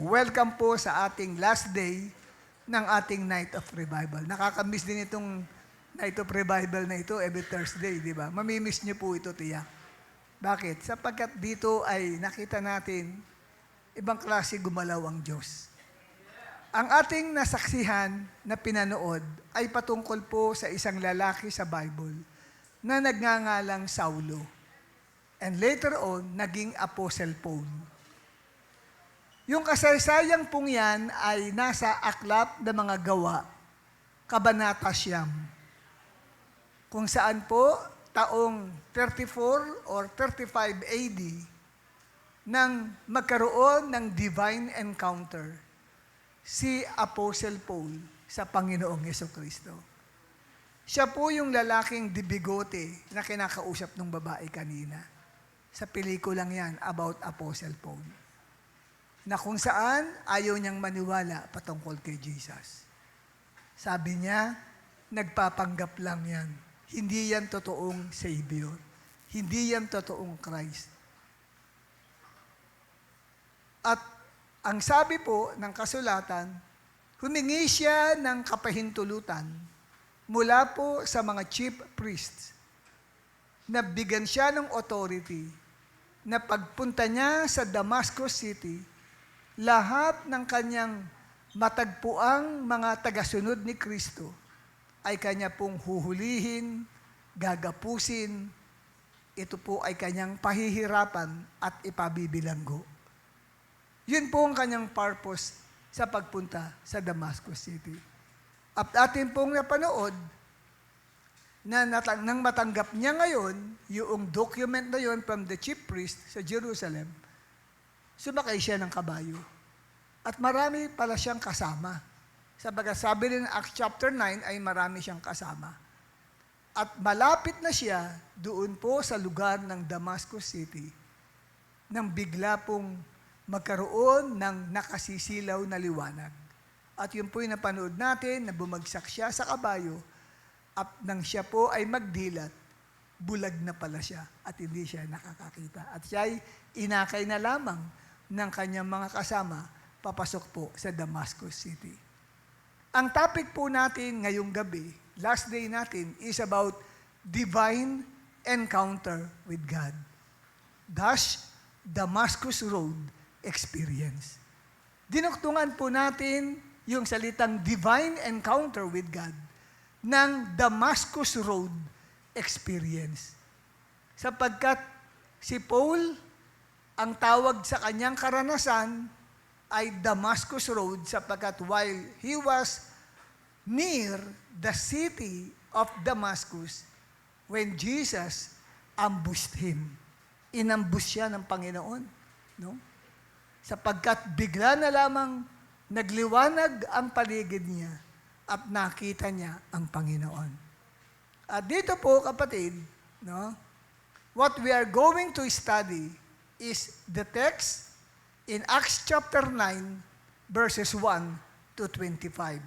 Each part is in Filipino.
welcome po sa ating last day ng ating Night of Revival. Nakakamiss din itong Night of Revival na ito every Thursday, di ba? Mamimiss niyo po ito, tiyak. Bakit? Sapagkat dito ay nakita natin ibang klase gumalaw ang Diyos. Ang ating nasaksihan na pinanood ay patungkol po sa isang lalaki sa Bible na nagngangalang Saulo. And later on, naging Apostle Paul. Yung kasaysayang pong yan ay nasa Aklat ng Mga Gawa, Kabanata 9. Kung saan po, taong 34 or 35 AD, nang magkaroon ng divine encounter si Apostle Paul sa Panginoong Jesucristo. Siya po yung lalaking dibigote na kinakausap ng babae kanina. Sa pelikulang yan about Apostle Paul. Na kung saan ayaw niyang maniwala patungkol kay Jesus. Sabi niya, nagpapanggap lang yan. Hindi yan totoong Savior. Hindi yan totoong Christ. At ang sabi po ng kasulatan, humingi siya ng kapahintulutan mula po sa mga chief priests na bigyan siya ng authority na pagpunta niya sa Damascus City, lahat ng kanyang matagpuang mga tagasunod ni Kristo ay kanya pong huhulihin, gagapusin, ito po ay kanyang pahihirapan at ipabibilanggo. Yun po ang kanyang purpose sa pagpunta sa Damascus City. At atin pong napanood na nang matanggap niya ngayon yung document na yun from the chief priest sa Jerusalem, sumakay siya ng kabayo. At marami pala siyang kasama. Sabagat sabi rin ng Acts chapter 9 ay marami siyang kasama. At malapit na siya doon po sa lugar ng Damascus City nang bigla pong magkaroon ng nakasisilaw na liwanag. At yun po yung napanood natin na bumagsak siya sa kabayo at nang siya po ay magdilat, bulag na pala siya at hindi siya nakakakita. At siya ay inakay na lamang ng kanyang mga kasama papasok po sa Damascus City. Ang topic po natin ngayong gabi, last day natin, is about divine encounter with God. Thus, Damascus Road experience. Dinuktungan po natin yung salitang divine encounter with God ng Damascus Road experience. Sapagkat si Paul, ang tawag sa kanyang karanasan ay Damascus Road sapagkat while he was near the city of Damascus, when Jesus ambushed him. Inambush siya ng Panginoon. No? Sapagkat bigla na lamang nagliwanag ang paligid niya at nakita niya ang Panginoon. At dito po, kapatid, no, what we are going to study is the text in Acts chapter 9, verses 1 to 25.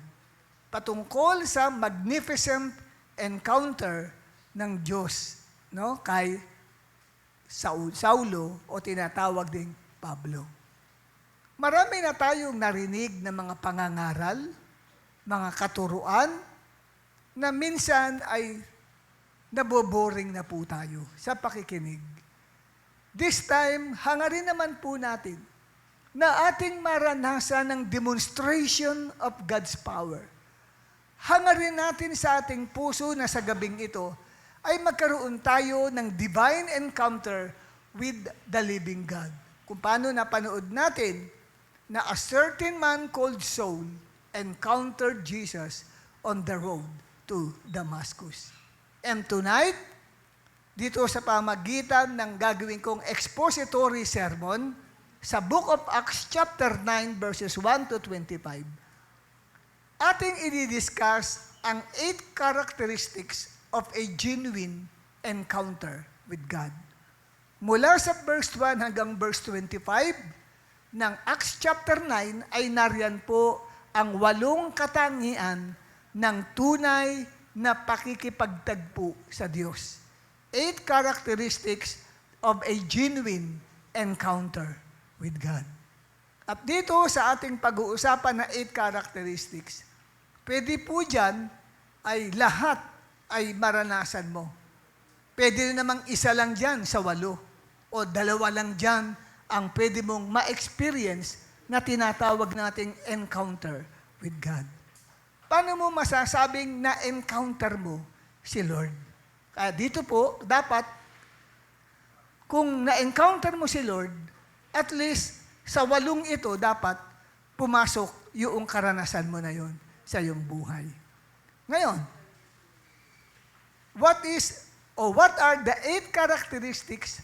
Patungkol sa magnificent encounter ng Diyos, no, kay Saulo o tinatawag ding Pablo. Marami na tayong narinig na mga pangangaral, mga katuruan, na minsan ay naboboring na po tayo sa pakikinig. This time, hangarin naman po natin na ating maranasan ng demonstration of God's power. Hangarin natin sa ating puso na sa gabing ito ay magkaroon tayo ng divine encounter with the living God. Kung paano napanood natin na a certain man called Saul encountered Jesus on the road to Damascus. And tonight, dito sa pamagitan ng gagawin kong expository sermon, sa Book of Acts chapter 9 verses 1 to 25, ating i-discuss ang 8 characteristics of a genuine encounter with God. Mula sa verse 1 hanggang verse 25 ng Acts chapter 9 ay nariyan po ang 8 katangian ng tunay na pakikipagtagpo sa Diyos. 8 characteristics of a genuine encounter with God. At dito sa ating pag-uusapan na 8 characteristics, pwede po dyan ay lahat ay maranasan mo. Pwede namang isa lang dyan sa 8 o 2 lang dyan ang pwede mong ma-experience na tinatawag nating encounter with God. Paano mo masasabing na-encounter mo si Lord? Kaya dito po, dapat, kung na-encounter mo si Lord, at least sa 8 ito, dapat pumasok yung karanasan mo na yon sa iyong buhay. Ngayon, what are the 8 characteristics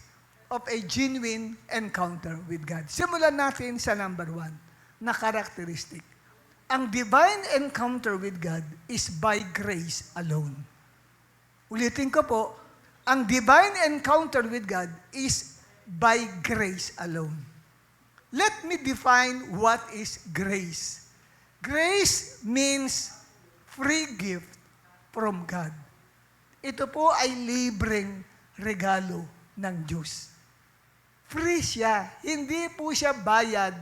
of a genuine encounter with God? Simulan natin sa number 1 na characteristic. Ang divine encounter with God is by grace alone. Ulitin ko po, ang divine encounter with God is by grace alone. Let me define what is grace. Grace means free gift from God. Ito po ay libreng regalo ng Diyos. Free siya. Hindi po siya bayad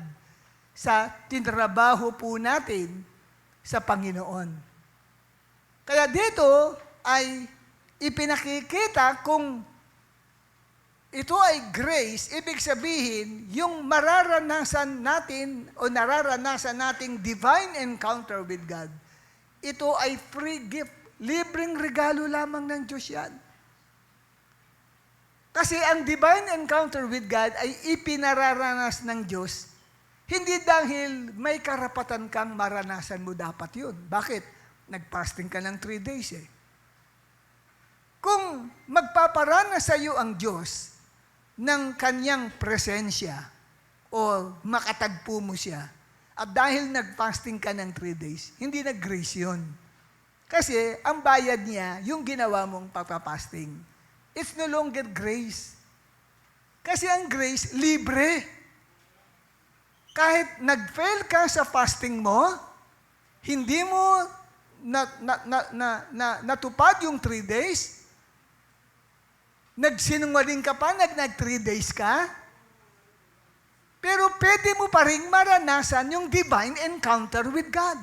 sa tinrabaho po natin sa Panginoon. Kaya dito ay ipinakikita kung ito ay grace, ibig sabihin, yung mararanasan natin o nararanasan nating divine encounter with God, ito ay free gift. Libreng regalo lamang ng Diyos yan. Kasi ang divine encounter with God ay ipinararanas ng Diyos, hindi dahil may karapatan kang maranasan mo dapat yun. Bakit? Nag-fasting ka ng 3 days eh. Kung magpaparanas sa iyo ang Diyos ng kanyang presensya o makatagpo mo siya, at dahil nag-fasting ka ng 3 days, hindi nag-grace yun. Kasi ang bayad niya, yung ginawa mong pagpapasting, it's no longer grace. Kasi ang grace, libre. Kahit nag-fail ka sa fasting mo, hindi mo natupad yung 3 days, nagsinungaling ka pa, nag-3 days ka, pero pwede mo pa rin maranasan yung divine encounter with God.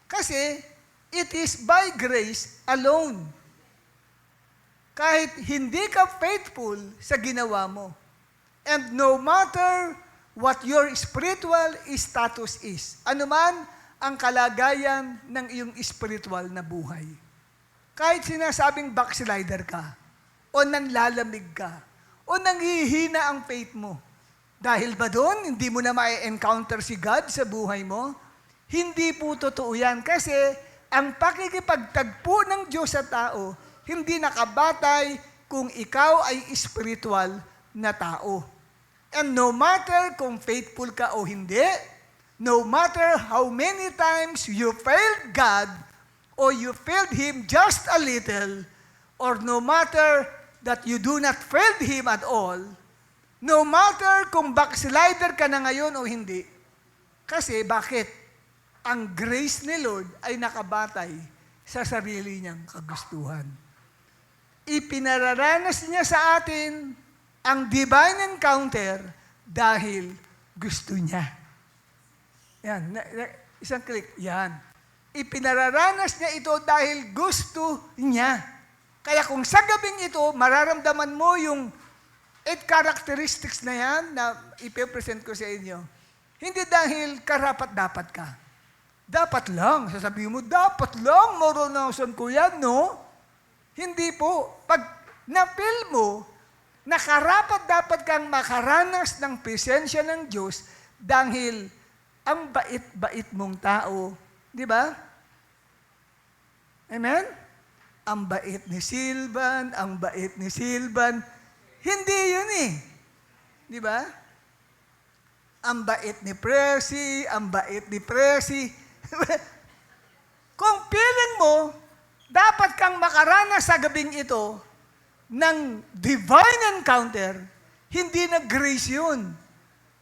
Kasi it is by grace alone. Kahit hindi ka faithful sa ginawa mo. And no matter what your spiritual status is, anuman ang kalagayan ng iyong spiritual na buhay. Kahit sinasabing backslider ka, o nanlalamig ka, o nanghihina ang faith mo, dahil ba doon, hindi mo na ma-encounter si God sa buhay mo? Hindi po totoo yan. Kasi ang pakikipagtagpo ng Diyos sa tao, hindi nakabatay kung ikaw ay spiritual na tao. And no matter kung faithful ka o hindi, no matter how many times you failed God, or you failed Him just a little, or no matter that you do not fail Him at all, no matter kung backslider ka na ngayon o hindi, kasi bakit? Ang grace ni Lord ay nakabatay sa sarili niyang kagustuhan. Ipinararanas niya sa atin ang divine encounter dahil gusto niya. Yan, isang click. Yan. Ipinararanas niya ito dahil gusto niya. Kaya kung sa gabing ito, mararamdaman mo yung 8 characteristics na yan na ipipresent ko sa inyo. Hindi dahil karapat-dapat ka. Dapat lang. Sasabihin mo, dapat lang, maranasan ko yan, no? Hindi po. Pag na-feel mo, nakarapat-dapat kang makaranas ng presensya ng Diyos dahil ang bait-bait mong tao. Di ba? Amen? Ang bait ni Silvan, ang bait ni Silvan. Hindi yun eh. Di ba? Ang bait ni Presi, ang bait ni Presi. Kung feeling mo, dapat kang makaranas sa gabing ito ng divine encounter, hindi na grace yun.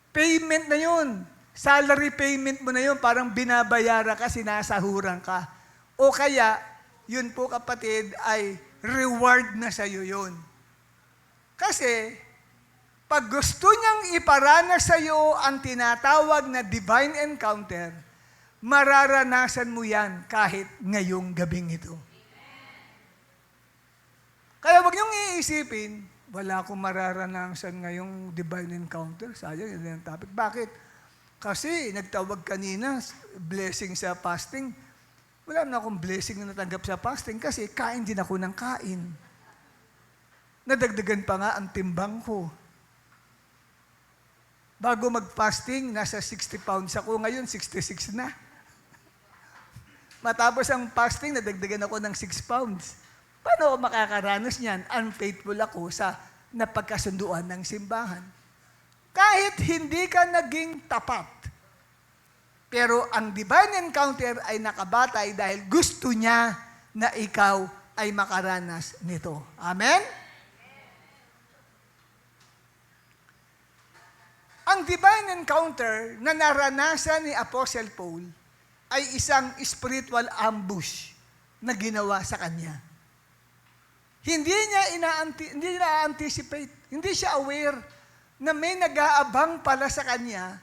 Payment na yun. Salary payment mo na yun, parang binabayara ka, sinasahuran ka. O kaya, yun po kapatid, ay reward na sa'yo yun. Kasi, Pag gusto niyang iparanas sa iyo ang tinatawag na divine encounter, mararanasan mo yan kahit ngayong gabing ito. Kaya wag niyong iisipin, wala akong mararanasan ngayong divine encounter. Sayang, yun ang topic. Bakit? Kasi nagtawag kanina, blessing sa fasting. Wala na akong blessing na natanggap sa fasting kasi kain din ako ng kain. Nadagdagan pa nga ang timbang ko. Bago mag-fasting, nasa 60 pounds ako. Ngayon, 66 na. Matapos ang fasting, nadagdagan ako ng 6 pounds. Paano ako makakaranas niyan? Unfaithful ako sa napagkasunduan ng simbahan. Kahit hindi ka naging tapat. Pero ang divine encounter ay nakabatay dahil gusto niya na ikaw ay makaranas nito. Amen? Ang divine encounter na naranasan ni Apostle Paul ay isang spiritual ambush na ginawa sa kanya. Hindi niya ina-anticipate, hindi siya aware na may nag-aabang pala sa kanya.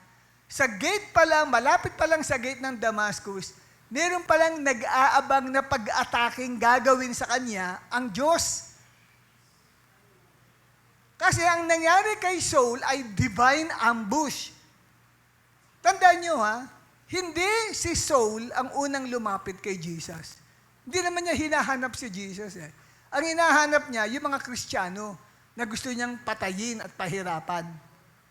Sa gate pa lang, malapit pa lang sa gate ng Damascus, meron palang nag-aabang na pag-ataking gagawin sa kanya ang Diyos. Kasi ang nangyari kay Saul ay divine ambush. Tandaan nyo hindi si Saul ang unang lumapit kay Jesus. Hindi naman niya hinahanap si Jesus. Ang hinahanap niya, yung mga Kristiyano na gusto niyang patayin at pahirapan.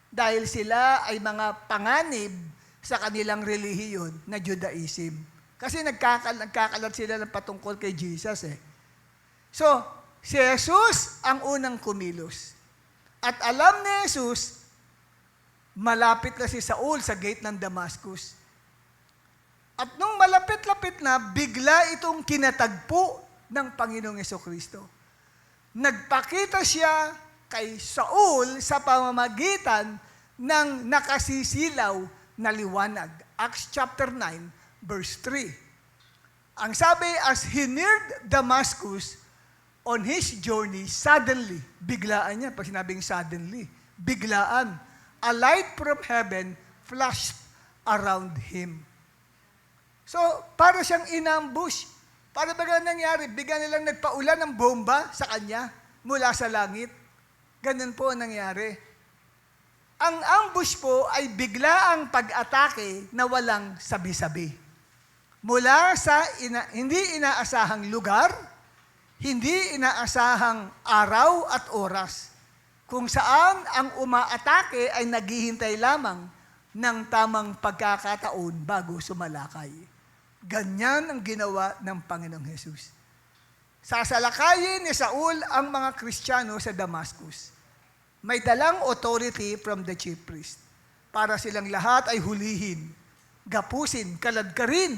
Dahil sila ay mga panganib sa kanilang relihiyon na Judaism. Kasi nagkakalat sila ng patungkol kay Jesus. So, si Jesus ang unang kumilos. At alam ni Jesus, malapit na si Saul sa gate ng Damascus. At nung malapit-lapit na, bigla itong kinatagpo ng Panginoong Jesucristo. Nagpakita siya kay Saul sa pamamagitan ng nakasisilaw na liwanag. Acts chapter 9, verse 3. Ang sabi, as he neared Damascus, on his journey, suddenly, biglaan niya, pag sinabing suddenly, biglaan, a light from heaven flashed around him. So, para siyang inambush. Para ba nangyari? Bigla nilang nagpaulan ng bomba sa kanya mula sa langit. Ganun po ang nangyari. Ang ambush po ay biglaang pag-atake na walang sabi-sabi. Mula sa hindi inaasahang lugar, hindi inaasahang araw at oras, kung saan ang umaatake ay naghihintay lamang ng tamang pagkakataon bago sumalakay. Ganyan ang ginawa ng Panginoong Jesus. Sasalakayin ni Saul ang mga Kristiyano sa Damascus. May dalang authority from the chief priest para silang lahat ay hulihin, gapusin, kaladkarin.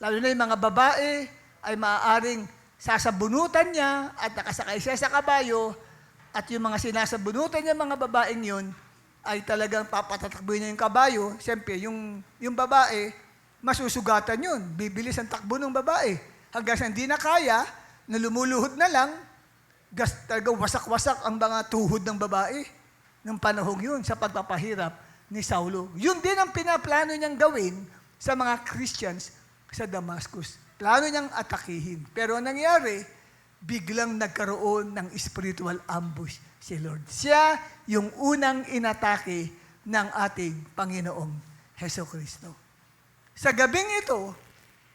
Lalo na yung mga babae ay maaaring sasabunutan niya at nakasakay siya sa kabayo at yung mga sinasabunutan niya mga babaeng yun ay talagang papatatakboy niya yung kabayo. Siyempre, yung babae, masusugatan yun. Bibilis ang takbo ng babae. Hanggang sa hindi na kaya, na lumuluhod na lang, talagang wasak-wasak ang mga tuhod ng babae ng panahong yun sa pagpapahirap ni Saulo. Yun din ang pinaplano niyang gawin sa mga Christians sa Damascus. Plano niyang atakihin. Pero ang nangyari, biglang nagkaroon ng spiritual ambush si Lord. Siya yung unang inatake ng ating Panginoong Jesucristo. Sa gabing ito,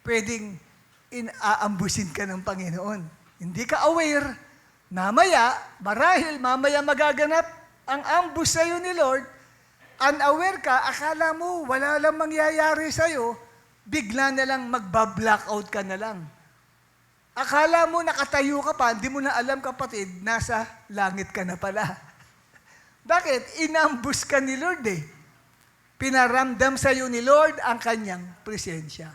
pwedeng inaambusin ka ng Panginoon. Hindi ka aware. Marahil mamaya magaganap ang ambush sa'yo ni Lord. Unaware ka, akala mo wala lang mangyayari sa'yo, bigla na lang magba-blackout ka na lang. Akala mo nakatayo ka pa, hindi mo na alam kapatid, nasa langit ka na pala. Bakit? Inambush ka ni Lord Pinaramdam sa iyo ni Lord ang kanyang presensya.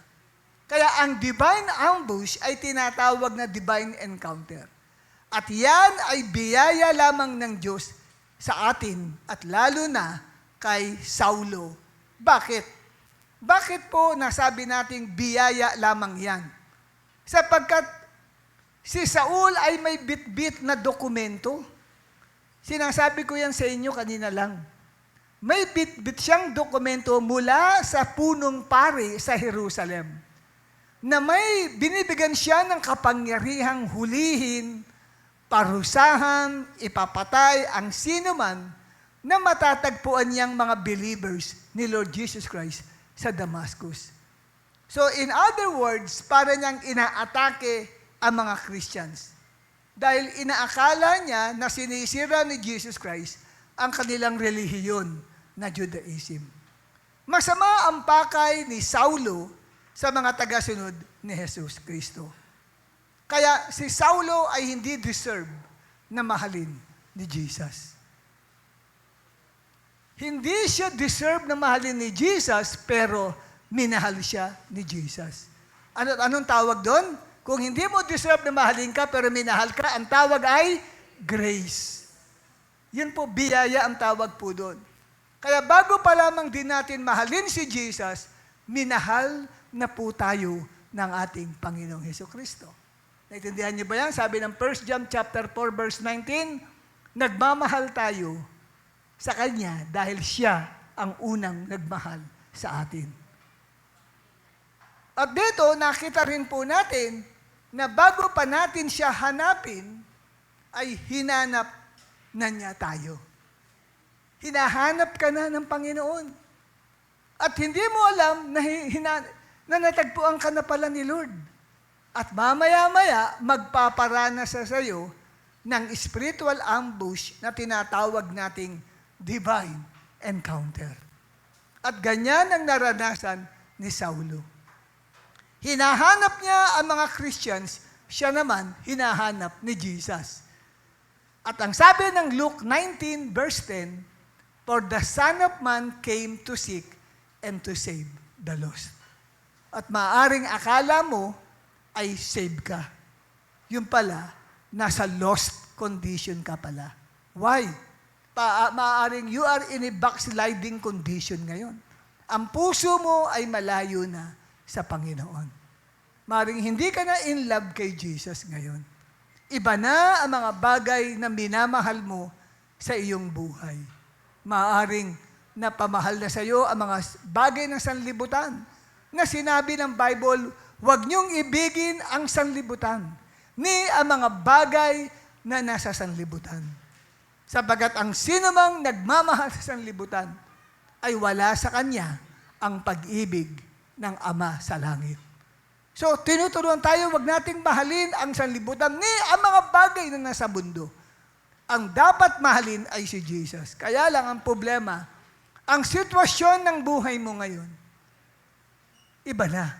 Kaya ang divine ambush ay tinatawag na divine encounter. At yan ay biyaya lamang ng Diyos sa atin at lalo na kay Saulo. Bakit? Bakit po nasabi nating biyaya lamang yan? Sapagkat si Saul ay may bit-bit na dokumento. Sinasabi ko yan sa inyo kanina lang. May bit-bit siyang dokumento mula sa punong pari sa Jerusalem na may binibigyan siya ng kapangyarihang hulihin, parusahan, ipapatay ang sino man na matatagpuan niyang mga believers ni Lord Jesus Christ sa Damascus. So in other words, para niyang inaatake ang mga Christians. Dahil inaakala niya na sinisira ni Jesus Christ ang kanilang relihiyon na Judaism. Masama ang pakay ni Saulo sa mga tagasunod ni Jesus Kristo. Kaya si Saulo ay hindi deserve na mahalin ni Jesus. Hindi siya deserve na mahalin ni Jesus, pero minahal siya ni Jesus. Anong tawag doon? Kung hindi mo deserve na mahalin ka, pero minahal ka, ang tawag ay grace. Yun po, biyaya ang tawag po doon. Kaya bago pa lamang din natin mahalin si Jesus, minahal na po tayo ng ating Panginoong Hesukristo. Naintindihan niyo ba yan? Sabi ng 1 John chapter 4 verse 19, nagmamahal tayo sa Kanya dahil Siya ang unang nagmahal sa atin. At dito, nakita rin po natin na bago pa natin Siya hanapin, ay hinanap na niya tayo. Hinahanap ka na ng Panginoon. At hindi mo alam na natagpuan ka na pala ni Lord. At mamaya-maya, magpaparanas sa iyo ng spiritual ambush na tinatawag nating divine encounter. At ganyan ang naranasan ni Saulo. Hinahanap niya ang mga Christians, siya naman hinahanap ni Jesus. At ang sabi ng Luke 19 verse 10, for the Son of Man came to seek and to save the lost. At maaring akala mo ay save ka. Yun pala, nasa lost condition ka pala. Why? Maaring you are in a backsliding condition ngayon. Ang puso mo ay malayo na sa Panginoon. Maaring hindi ka na in love kay Jesus ngayon. Iba na ang mga bagay na minamahal mo sa iyong buhay. Maaring napamahal na sa iyo ang mga bagay ng sanlibutan na sinabi ng Bible, huwag niyong ibigin ang sanlibutan ni ang mga bagay na nasa sanlibutan. Sapagat ang sinumang nagmamahal sa sanlibutan ay wala sa kanya ang pag-ibig ng Ama sa langit. So, tinuturuan tayo, wag nating mahalin ang sanlibutan ni ang mga bagay na nasa mundo. Ang dapat mahalin ay si Jesus. Kaya lang ang problema, ang sitwasyon ng buhay mo ngayon, iba na.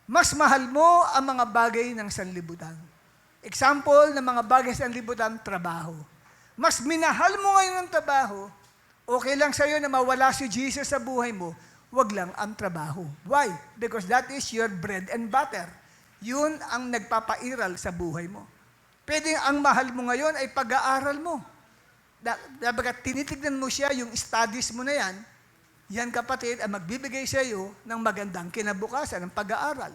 Mas mahal mo ang mga bagay ng sanlibutan. Example ng mga bagay sa sanlibutan, trabaho. Mas minahal mo ngayon ang trabaho, okay lang sa'yo na mawala si Jesus sa buhay mo, wag lang ang trabaho. Why? Because that is your bread and butter. Yun ang nagpapairal sa buhay mo. Pwedeng ang mahal mo ngayon ay pag-aaral mo. Dapat tinitignan mo siya, yung studies mo na yan kapatid, ang magbibigay sa iyo ng magandang kinabukasan, ng pag-aaral.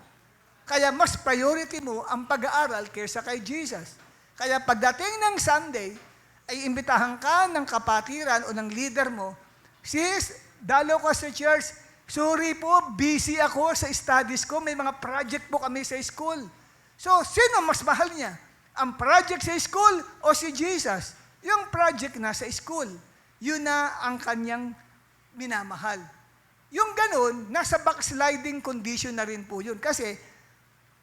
Kaya mas priority mo ang pag-aaral kaysa kay Jesus. Kaya pagdating ng Sunday, ay imbitahan ka ng kapatiran o ng leader mo, sis, dalo ko sa church, sorry po, busy ako sa studies ko, may mga project po kami sa school. So, sino mas mahal niya? Ang project sa school o si Jesus? Yung project na sa school, yun na ang kanyang minamahal. Yung ganun, nasa backsliding condition na rin po yun. Kasi,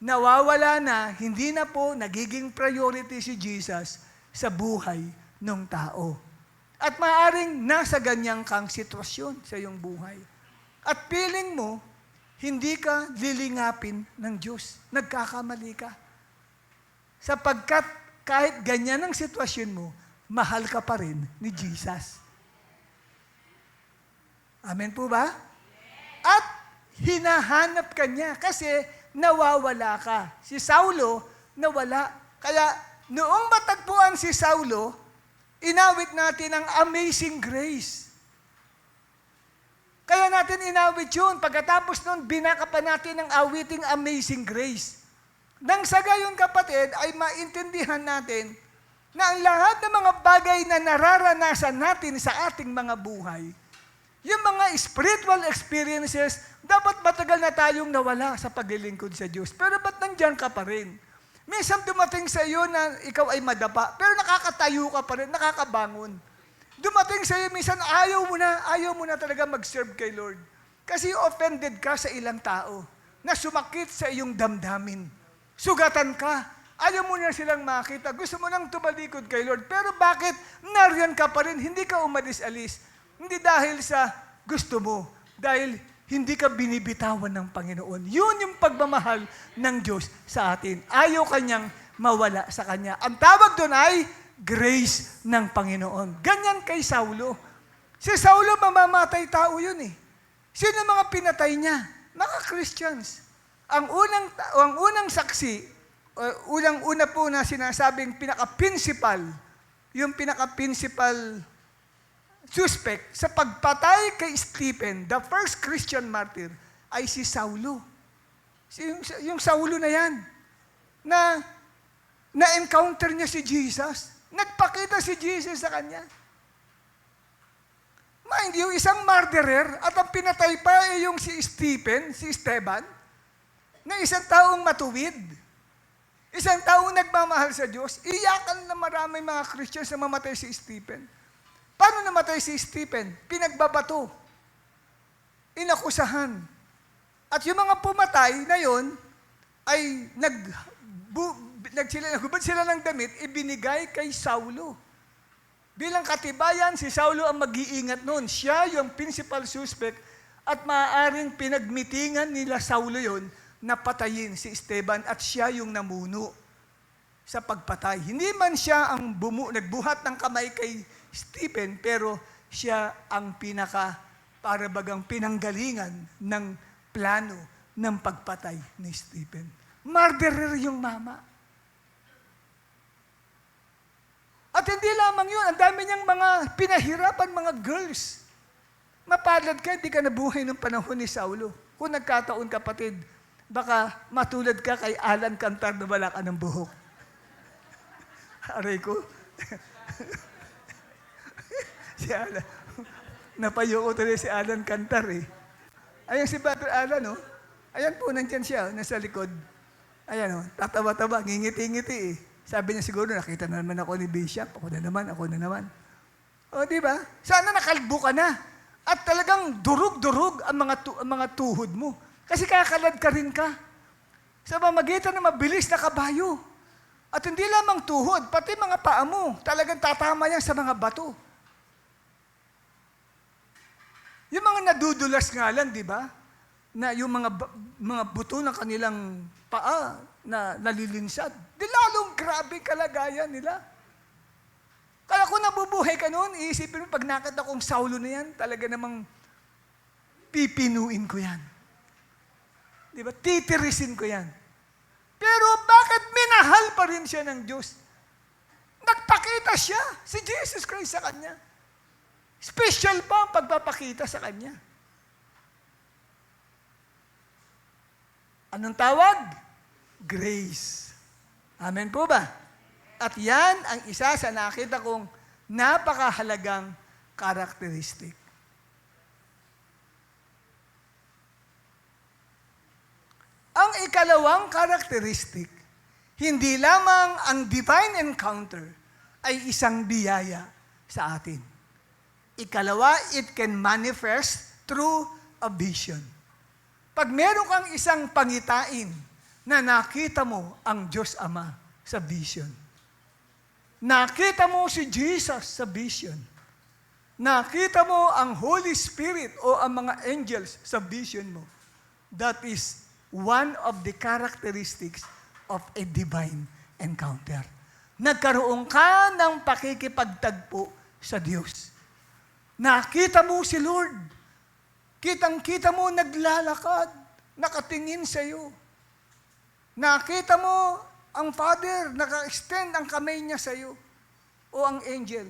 nawawala na, hindi na po nagiging priority si Jesus sa buhay ng tao. At maaaring nasa ganyang kang sitwasyon sa iyong buhay. At feeling mo, hindi ka lilingapin ng Diyos. Nagkakamali ka. Sapagkat kahit ganyan ang sitwasyon mo, mahal ka pa rin ni Jesus. Amen po ba? At hinahanap ka niya kasi nawawala ka. Si Saulo, nawala. Kaya noong matagpuan si Saulo, inawit natin ang amazing grace. Kaya natin inawit yun. Pagkatapos nun, binaka pa natin ang awiting amazing grace. Nang sa gayon kapatid, ay maintindihan natin na ang lahat ng mga bagay na nararanasan natin sa ating mga buhay, yung mga spiritual experiences, dapat matagal na tayong nawala sa paglilingkod sa Diyos. Pero ba't nandyan ka pa rin? Minsan dumating sa iyo na ikaw ay madapa, pero nakakatayo ka pa rin, nakakabangon. Dumating sa iyo, minsan ayaw mo na talaga mag-serve kay Lord. Kasi offended ka sa ilang tao na sumakit sa iyong damdamin. Sugatan ka. Ayaw mo na silang makita. Gusto mo nang tumalikod kay Lord. Pero bakit nariyan ka pa rin? Hindi ka umalis-alis. Hindi dahil sa gusto mo. Dahil hindi ka binibitawan ng Panginoon. Yun yung pagmamahal ng Diyos sa atin. Ayaw kanyang mawala sa Kanya. Ang tawag doon ay grace ng Panginoon. Ganyan kay Saulo. Si Saulo, mamamatay tao yun eh. Sino mga pinatay niya? Mga Christians. Ang unang saksi, unang-una po na sinasabing pinaka-principal, yung pinaka-principal suspect sa pagpatay kay Stephen, the first Christian martyr, ay si Saulo. Yung Saulo na yan, na-encounter niya si Jesus. Nagpakita si Jesus sa kanya. Mind you, isang murderer at ang pinatay pa ay yung si Esteban, na isang taong matuwid. Isang taong nagmamahal sa Diyos. Iyakan na maraming mga Christians na mamatay si Stephen. Paano namatay si Stephen? Pinagbabato. Inakusahan. At yung mga pumatay na yon ay naghubad sila ng damit, ibinigay kay Saulo. Bilang katibayan, si Saulo ang mag-iingat noon. Siya yung principal suspect at maaaring pinagmitingan nila Saulo yon na patayin si Esteban at siya yung namuno sa pagpatay. Hindi man siya ang nagbuhat ng kamay kay Stephen, pero siya ang para bagang pinanggalingan ng plano ng pagpatay ni Stephen. Murderer yung mama. At hindi lamang yun, ang dami niyang mga pinahirapan mga girls. Mapalad ka, hindi ka nabuhay ng panahon ni Saulo. Kung nagkataon kapatid, baka matulad ka kay Alan Cantar na wala ka ng buhok. Aray ko. Si Alan. Napayo ko tuloy si Alan Cantar eh. Ayan si Brother Alan, no? Ayan po, nandyan siya, nasa likod. Ayan, no? Tatawa-tawa, ngingiti-ngiti eh. Sabi niya siguro, nakita na naman ako ni Bishop. Ako na naman. O, di ba? Sana nakalbo ka na. At talagang durug-durug ang mga tuhod mo. Kasi kakalad ka rin ka. Sa pamamagitan ng mabilis na kabayo. At hindi lamang tuhod, pati mga paa mo. Talagang tatama yan sa mga bato. Yung mga nadudulas nga lang, di ba? Na yung mga buto ng kanilang paa na nalilinsad. Di lalong grabe kalagayan nila. Kaya kung nabubuhay ka noon, iisipin mo, pag nakita kong Saulo na yan, talaga namang pipinuin ko yan. Di ba? Titirisin ko yan. Pero bakit minahal pa rin siya ng Diyos? Nagpakita siya, si Jesus Christ sa kanya. Special pa ang pagpapakita sa kanya. Anong tawag? Grace. Amen po ba? At yan ang isa sa nakita kong napakahalagang karakteristik. Ang ikalawang karakteristik, hindi lamang ang divine encounter ay isang biyaya sa atin. Ikalawa, it can manifest through a vision. Pag meron kang isang pangitain na nakita mo ang Diyos Ama sa vision. Nakita mo si Jesus sa vision. Nakita mo ang Holy Spirit o ang mga angels sa vision mo. That is one of the characteristics of a divine encounter. Nagkaroon ka ng pakikipagtagpo sa Diyos. Nakita mo si Lord. Kitang-kita mo naglalakad, nakatingin sa iyo. Nakita mo ang Father, naka-extend ang kamay niya sa iyo. O ang angel.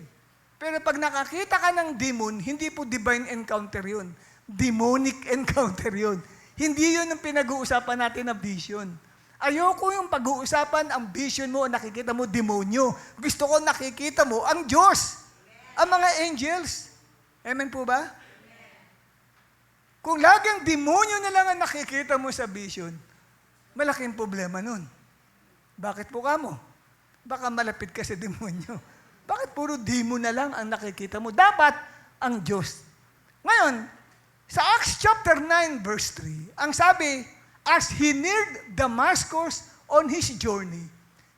Pero pag nakakita ka ng demon, hindi po divine encounter yun. Demonic encounter yun. Hindi yun ang pinag-uusapan natin na vision. Ayoko yung pag-uusapan ang vision mo, nakikita mo demonyo. Gusto ko nakikita mo ang Diyos, ang mga angels. Amen po ba? Kung laging demonyo na lang ang nakikita mo sa vision, malaking problema nun. Bakit po ka mo? Baka malapit ka sa demonyo. Bakit puro demon na lang ang nakikita mo? Dapat ang Diyos. Ngayon, sa Acts chapter 9 verse 3, ang sabi, as he neared Damascus on his journey,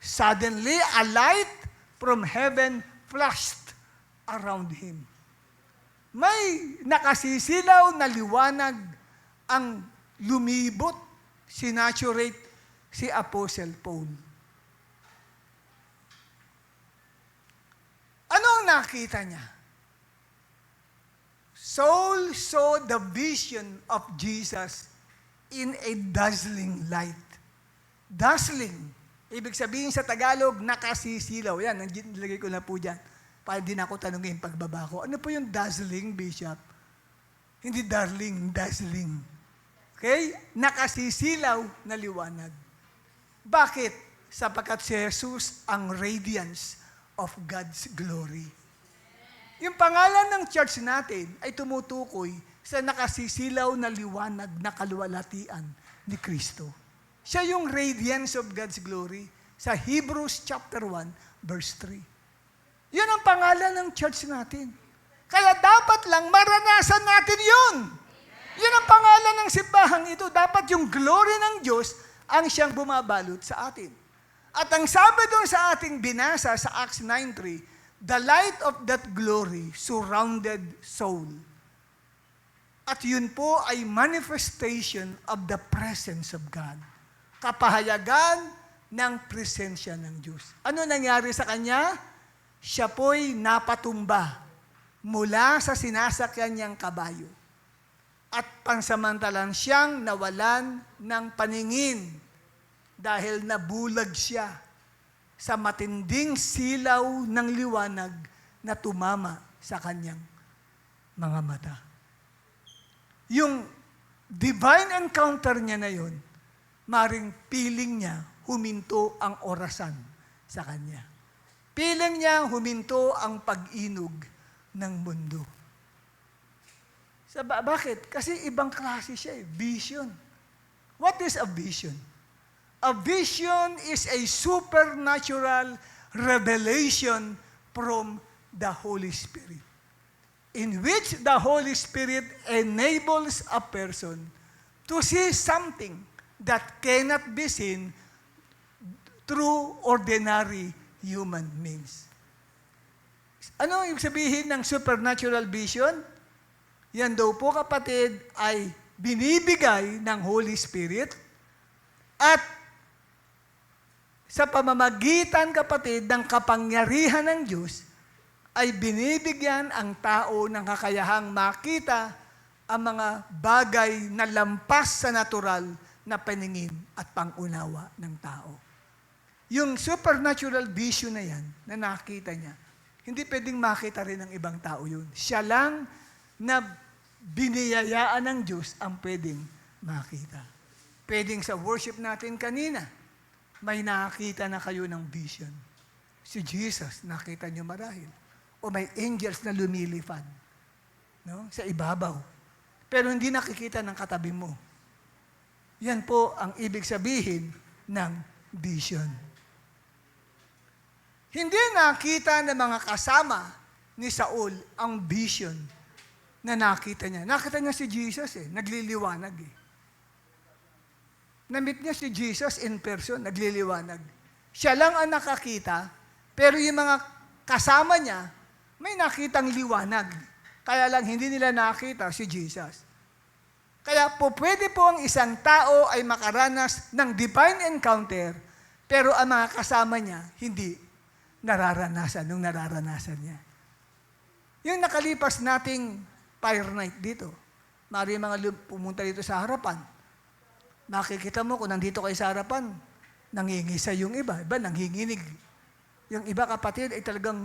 suddenly a light from heaven flashed around him. May nakasisilaw na liwanag ang lumibot, sinaturate si Apostle Paul. Ano ang nakita niya? Saul saw the vision of Jesus in a dazzling light. Dazzling. Ibig sabihin sa Tagalog, nakasisilaw. Yan, nilagay ko na po dyan. Para di na ako tanongin pagbaba ko. Ano po yung dazzling, Bishop? Hindi darling, dazzling. Okay? Nakasisilaw na liwanag. Bakit? Sapagkat si Jesus ang radiance of God's glory. Yung pangalan ng church natin ay tumutukoy sa nakasisilaw na liwanag na kaluwalhatian ni Kristo. Siya yung radiance of God's glory sa Hebrews chapter 1, verse 3. Yun ang pangalan ng church natin. Kaya dapat lang maranasan natin yun. Yun ang pangalan ng simbahang ito. Dapat yung glory ng Diyos ang siyang bumabalot sa atin. At ang sabi doon sa ating binasa sa Acts 9:3, the light of that glory surrounded Saul. At yun po ay manifestation of the presence of God. Kapahayagan ng presensya ng Diyos. Ano nangyari sa kanya? Siya po'y napatumba mula sa sinasakyan niyang kabayo. At pansamantalang siyang nawalan ng paningin dahil nabulag siya sa matinding silaw ng liwanag na tumama sa kanyang mga mata. Yung divine encounter niya na yun, maring piling niya huminto ang orasan sa kanya. Piling niya huminto ang pag-inog ng mundo. Bakit? Kasi ibang klase siya eh. Vision. What is a vision? A vision is a supernatural revelation from the Holy Spirit, in which the Holy Spirit enables a person to see something that cannot be seen through ordinary human means. Ano yung sabihin ng supernatural vision? Yan daw po, kapatid, ay binibigay ng Holy Spirit at sa pamamagitan, kapatid, ng kapangyarihan ng Diyos, ay binibigyan ang tao ng kakayahang makita ang mga bagay na lampas sa natural na paningin at pangunawa ng tao. Yung supernatural vision na yan, na nakita niya, hindi pwedeng makita rin ng ibang tao yun. Siya lang na biniyayaan ng Diyos ang pwedeng makita. Pwedeng sa worship natin kanina, may nakita na kayo ng vision. Si Jesus, nakita niyo marahil. O may angels na lumilipad, no? Sa ibabaw. Pero hindi nakikita ng katabi mo. Yan po ang ibig sabihin ng vision. Hindi nakita ng mga kasama ni Saul ang vision na nakita niya. Nakita niya si Jesus nagliliwanag Na-meet niya si Jesus in person, nagliliwanag. Siya lang ang nakakita, pero yung mga kasama niya, may nakitang liwanag. Kaya lang hindi nila nakita si Jesus. Kaya po pwede po ang isang tao ay makaranas ng divine encounter, pero ang mga kasama niya, hindi nararanasan nung nararanasan niya. Yung nakalipas nating fire night dito, mari mga pumunta dito sa harapan, makikita mo kung nandito kayo sa harapan, nangingisa yung iba nanginginig. Yung iba, kapatid, ay talagang,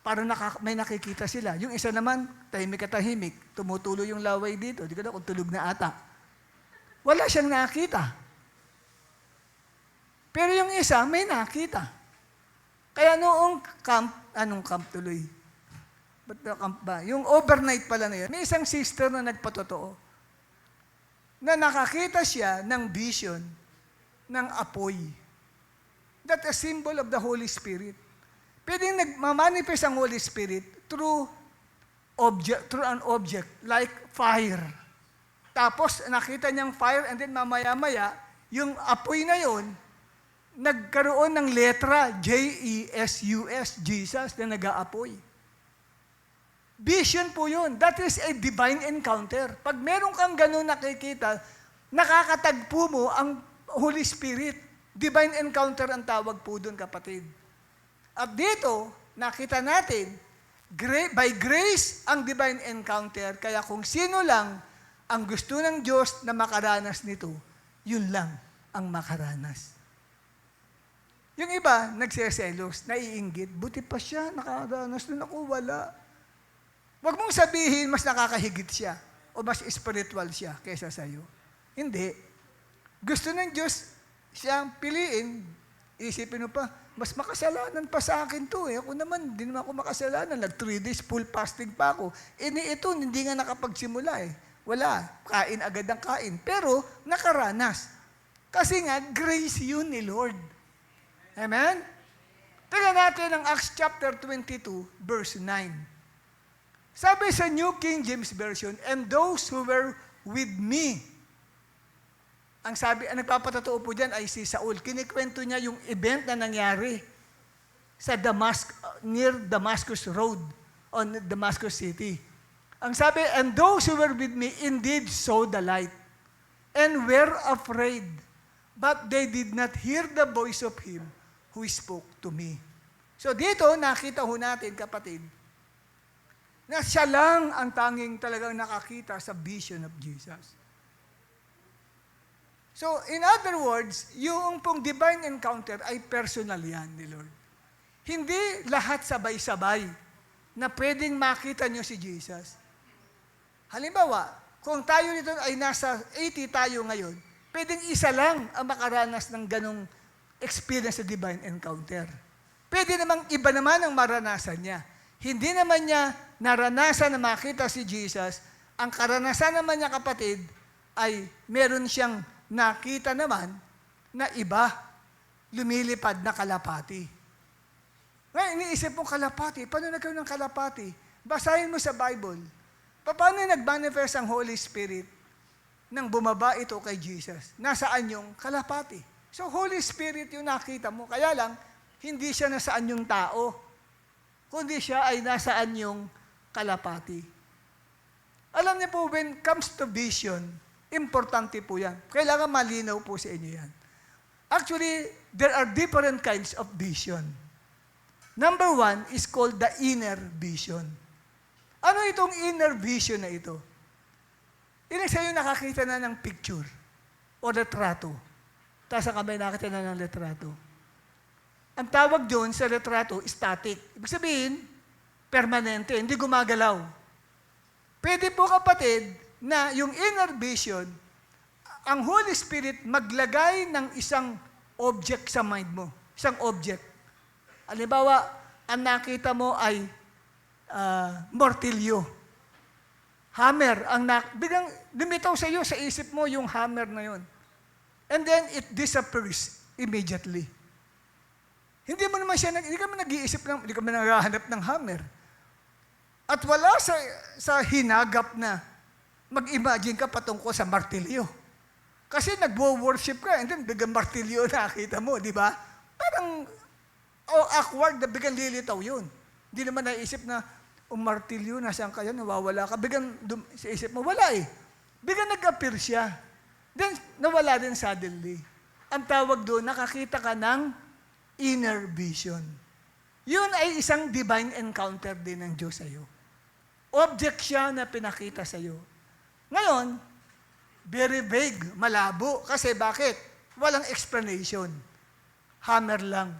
parang may nakikita sila. Yung isa naman, tahimik, tumutuloy yung laway dito. Di ko na kung tulog na ata. Wala siyang nakita. Pero yung isa, may nakita. Kaya noong anong camp tuloy? Ba't na camp ba? Yung overnight pala na yun, may isang sister na nagpatotoo na nakakita siya ng vision ng apoy. That's a symbol of the Holy Spirit. Pwedeng nagmamanifest ang Holy Spirit through an object like fire. Tapos nakita niyang fire and then mamaya-maya, yung apoy na yon nagkaroon ng letra J-E-S-U-S, Jesus, na nag-aapoy. Vision po yun. That is a divine encounter. Pag meron kang ganun nakikita, nakakatagpo mo ang Holy Spirit. Divine encounter ang tawag po doon, kapatid. At dito, nakita natin, by grace ang divine encounter, kaya kung sino lang ang gusto ng Diyos na makaranas nito, yun lang ang makaranas. Yung iba, nagseselos, naiinggit, buti pa siya, nakaranas nun ako, wala. Huwag mong sabihin, mas nakakahigit siya o mas spiritual siya kaysa sa'yo. Hindi. Gusto ng Diyos siyang piliin, isipin mo pa, mas makasalanan pa sa akin to eh. Ako naman, hindi naman ako makasalanan. 3 days full fasting pa ako. Ito, hindi nga nakapagsimula eh. Wala. Kain agad ang kain. Pero, nakaranas. Kasi nga, grace yun ni Lord. Amen? Tingnan natin ang Acts chapter 22, verse 9. Sabi sa New King James Version, and those who were with me. Ang nagpapatotoo po dyan ay si Saul. Kinikwento niya yung event na nangyari sa near Damascus Road, on Damascus City. Ang sabi, and those who were with me indeed saw the light, and were afraid, but they did not hear the voice of him who spoke to me. So dito, nakita ho natin, kapatid, na siya lang ang tanging talagang nakakita sa vision of Jesus. So, in other words, yung pong divine encounter ay personal yan ni Lord. Hindi lahat sabay-sabay na pwedeng makita nyo si Jesus. Halimbawa, kung tayo nito ay nasa 80 tayo ngayon, pwedeng isa lang ang makaranas ng ganong experience sa divine encounter. Pwede namang iba naman ang maranasan niya. Hindi naman niya naranasan na makita si Jesus. Ang karanasan naman niya, kapatid, ay meron siyang nakita naman na iba, lumilipad na kalapati. Ngayon, iniisip mong kalapati. Paano nagkaroon ng kalapati? Basahin mo sa Bible. Paano nag-manifest ang Holy Spirit nang bumaba ito kay Jesus? Nasaan yung kalapati? So, Holy Spirit yung nakita mo. Kaya lang, hindi siya nasaan yung tao, kundi siya ay nasaan yung kalapati. Alam niyo po, when comes to vision, importante po yan. Kailangan malinaw po sa inyo yan. Actually, there are different kinds of vision. Number 1 is called the inner vision. Ano itong inner vision na ito? Ilan sa inyo nakakita na ng picture o retrato? Tapos ang kamay nakita na ng retrato. Ang tawag doon sa retrato, static. Ibig sabihin, permanente, hindi gumagalaw. Pwede po, kapatid, na yung inner vision, ang Holy Spirit maglagay ng isang object sa mind mo. Isang object. Halimbawa, ang nakita mo ay martilyo. Hammer. Biglang lumitaw sa iyo, sa isip mo yung hammer na yon. And then it disappears immediately. Hindi ka man nag-iisip hindi ka man naghahanap ng hammer. At wala sa hinagap na mag-imagine ka patungkol sa martilyo. Kasi nagwo-worship ka, and then biglang martilyo nakita mo, di ba? Parang awkward na biglang lilitaw yun. Hindi naman naisip na, martilyo, nasaan ka yan, nawawala ka. Biglang sa isip mo, wala eh. Biglang nag-appear siya. Then, nawala din suddenly. Ang tawag doon, nakakita ka ng inner vision. Yun ay isang divine encounter din ng Diyos sa'yo. Object siya na pinakita sa'yo. Ngayon, very vague, malabo. Kasi bakit? Walang explanation. Hammer lang.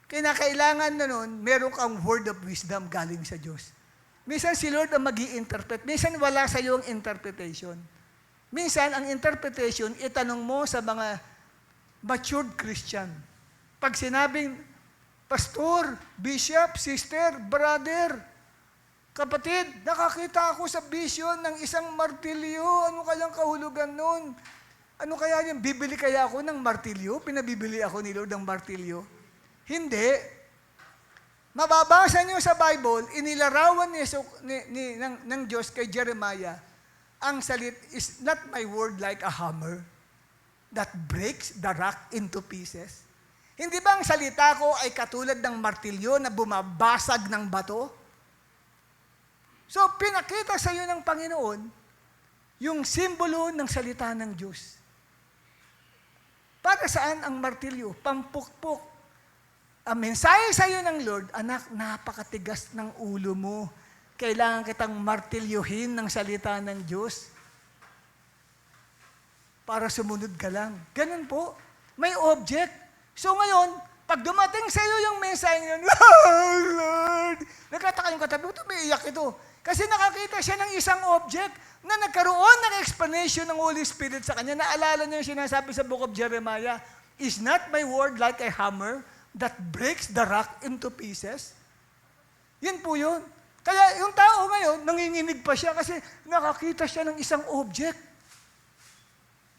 Kinakailangan na nun, meron kang word of wisdom galing sa Diyos. Minsan si Lord ang mag-i-interpret. Minsan wala sa iyo ang interpretation. Minsan, ang interpretation, itanong mo sa mga matured Christian. Pag sinabing, pastor, bishop, sister, brother, kapatid, nakakita ako sa vision ng isang martilyo. Ano kayang kahulugan nun? Ano kaya yung bibili kaya ako ng martilyo? Pinabibili ako ni Lord ng martilyo? Hindi. Mababasa niyo sa Bible, inilarawan ng Diyos kay Jeremiah, ang salit is not my word like a hammer that breaks the rock into pieces. Hindi ba ang salita ko ay katulad ng martilyo na bumabasag ng bato? So, pinakita sa iyo ng Panginoon yung simbolo ng salita ng Diyos. Para saan ang martilyo? Pampukpok. Ang mensahe sa iyo ng Lord, anak, napakatigas ng ulo mo. Kailangan kitang martilyohin ng salita ng Diyos para sumunod ka lang. Ganun po. May object. So ngayon, pag dumating sa iyo yung mensahe yun, oh Lord, nagkataka yung katabi, ito may iyak ito. Kasi nakakita siya ng isang object na nagkaroon ng explanation ng Holy Spirit sa kanya. Naalala niya yung sinasabi sa Book of Jeremiah, is not my word like a hammer that breaks the rock into pieces? Yun po yun. Kaya yung tao ngayon, nanginginig pa siya kasi nakakita siya ng isang object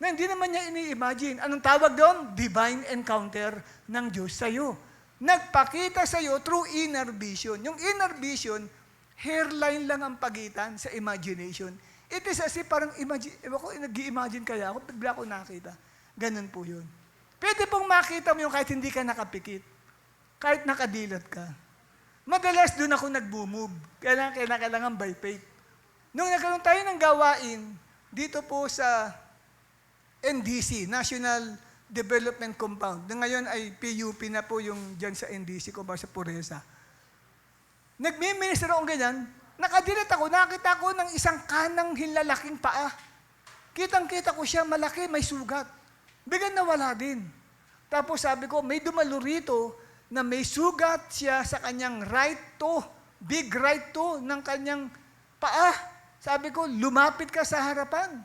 na hindi naman niya ini-imagine. Anong tawag doon? Divine encounter ng Diyos sa iyo. Nagpakita sa iyo through inner vision. Yung inner vision, hairline lang ang pagitan sa imagination. It is as if parang nag-i-imagine kaya ako, bigla ko nakita. Ganun po yun. Pwede pong makita mo yung kahit hindi ka nakapikit. Kahit nakadilat ka. Madalas doon ako nag-move. Kailangan by faith. Nung nagkaroon tayo ng gawain, dito po sa NDC, National Development Compound, na ngayon ay PUP na po yung dyan sa NDC ko ba sa Puresa. Nagmi-minister akong ganyan, nakadilat ako, nakita ko ng isang kanang hilalaking paa. Kitang-kita ko siya, malaki, may sugat. Bigyan na wala din. Tapos sabi ko, may dumalo rito na may sugat siya sa kanyang right toe, big right toe ng kanyang paa. Sabi ko, lumapit ka sa harapan.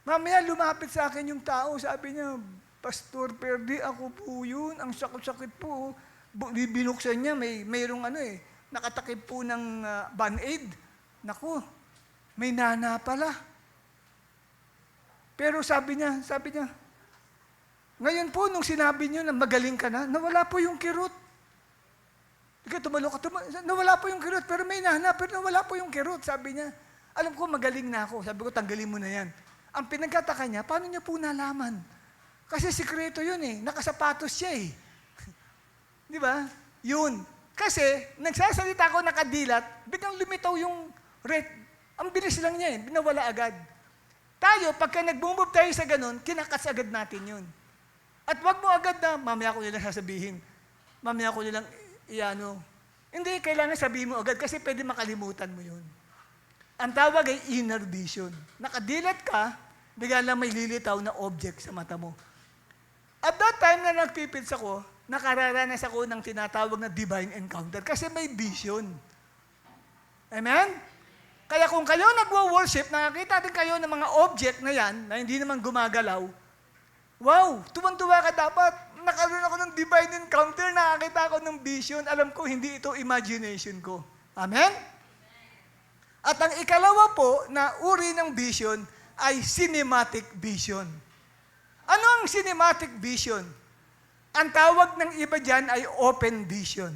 Mamaya lumapit sa akin yung tao, sabi niya, Pastor Perdi, ako po yun, ang sakit-sakit po. Binuksan niya, mayroong nakatakip po ng band-aid. Naku, may nana pala. Pero sabi niya, ngayon po, nung sinabi niyo na magaling ka na, nawala po yung kirot. Nawala po yung kirot, pero may nana, pero nawala po yung kirot, sabi niya. Alam ko, magaling na ako. Sabi ko, tanggalin mo na yan. Ang pinagkataka niya, paano niya po nalaman? Kasi sikreto yun nakasapatos siya Di ba? Yun. Kasi, nagsasalita ako nakadilat, biglang lumitaw yung red. Ang bilis lang niya binawala agad. Tayo, pagka nag-move tayo sa ganun, kinakats agad natin yun. At wag mo agad na, mamaya ko nilang sasabihin. Mamaya ko nilang Hindi, kailangan sabihin mo agad kasi pwede makalimutan mo yun. Ang tawag ay inner vision. Nakadilat ka, bigla lang may lilitaw na object sa mata mo. At that time na nagpipits ako, nakararanas ako ng tinatawag na divine encounter kasi may vision. Amen? Kaya kung kayo nagwo-worship, nakakita din kayo ng mga object na yan, na hindi naman gumagalaw, wow, tuwang-tuwa ka dapat. Nakaroon ako ng divine encounter, nakakita ako ng vision. Alam ko, hindi ito imagination ko. Amen? At ang ikalawa po na uri ng vision ay cinematic vision. Ano ang cinematic vision? Ang tawag ng iba dyan ay open vision.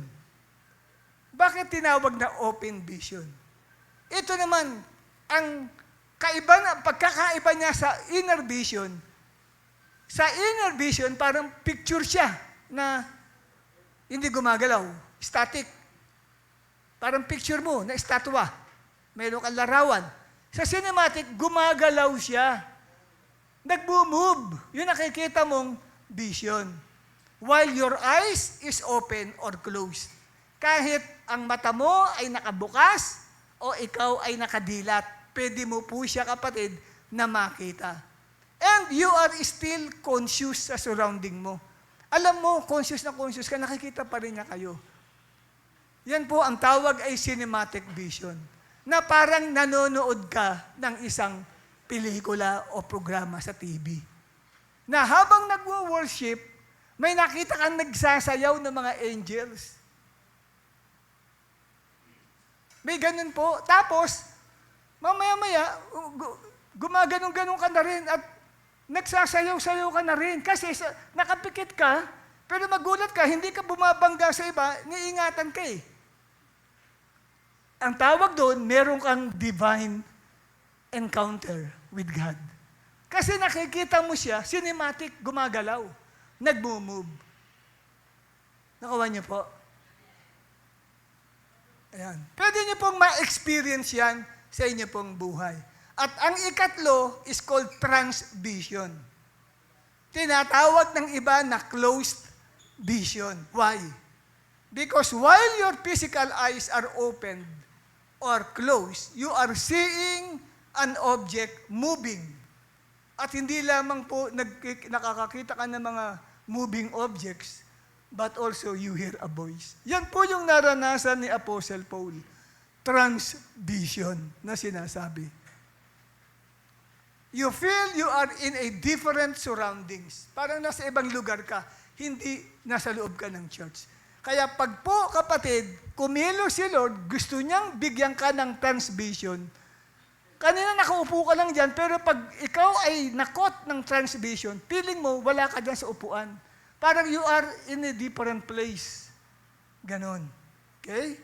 Bakit tinawag na open vision? Ito naman, ang pagkakaiba niya sa inner vision. Sa inner vision, parang picture siya na hindi gumagalaw, static. Parang picture mo na estatwa. Mayroon kang larawan. Sa cinematic, gumagalaw siya. Nag-move. Yun nakikita mong vision. While your eyes is open or closed. Kahit ang mata mo ay nakabukas o ikaw ay nakadilat, pwede mo po siya, kapatid, na makita. And you are still conscious sa surrounding mo. Alam mo, conscious na conscious ka, nakikita pa rin niya kayo. Yan po, ang tawag ay cinematic vision. Na parang nanonood ka ng isang pelikula o programa sa TV. na habang nagwo-worship, may nakita kang nagsasayaw ng mga angels. May ganun po. Tapos, mamaya-maya, gumaganong-ganong ka na rin at nagsasayaw-sayaw ka na rin. Kasi nakapikit ka, pero magulat ka, hindi ka bumabangga sa iba, niingatan ka eh. Ang tawag doon, meron kang divine encounter with God. Kasi nakikita mo siya, cinematic, gumagalaw, nagmo-move. Nakawan niyo po? Ayan. Pwede niyo pong ma-experience yan sa inyo pong buhay. At ang ikatlo is called transvision. Tinatawag ng iba na closed vision. Why? Because while your physical eyes are opened or closed, you are seeing an object moving. At hindi lamang po nakakakita ka ng mga moving objects, but also you hear a voice. Yan po yung naranasan ni Apostle Paul. Transvision na sinasabi. You feel you are in a different surroundings. Parang nasa ibang lugar ka, hindi nasa loob ka ng church. Kaya pag po, kapatid, kumilos si Lord, gusto niyang bigyan ka ng transvision. Kanina nakaupo ka lang dyan, pero pag ikaw ay nakot ng transvision, feeling mo, wala ka dyan sa upuan. Parang you are in a different place. Ganon. Okay?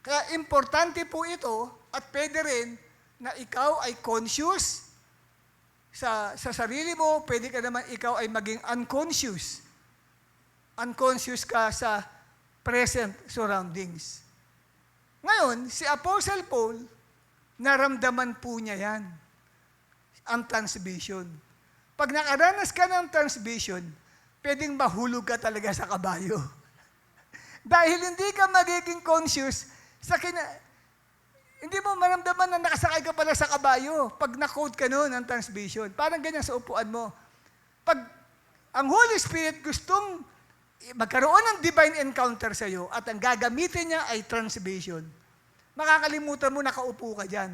Kaya importante po ito, at pwede rin na ikaw ay conscious sa sarili mo, pwede ka naman ikaw ay maging unconscious. Unconscious ka sa present surroundings. Ngayon, si Apostle Paul, naramdaman po niya yan, ang transvision. Pag nakaranas ka ng transvision, pwedeng mahulog ka talaga sa kabayo. Dahil hindi ka magiging conscious hindi mo maramdaman na nakasakay ka pala sa kabayo pag na-code ka noon ng transvision. Parang ganyan sa upuan mo. Pag ang Holy Spirit gustong magkaroon ng divine encounter sa iyo at ang gagamitin niya ay transvision, makakalimutan mo nakaupo ka dyan.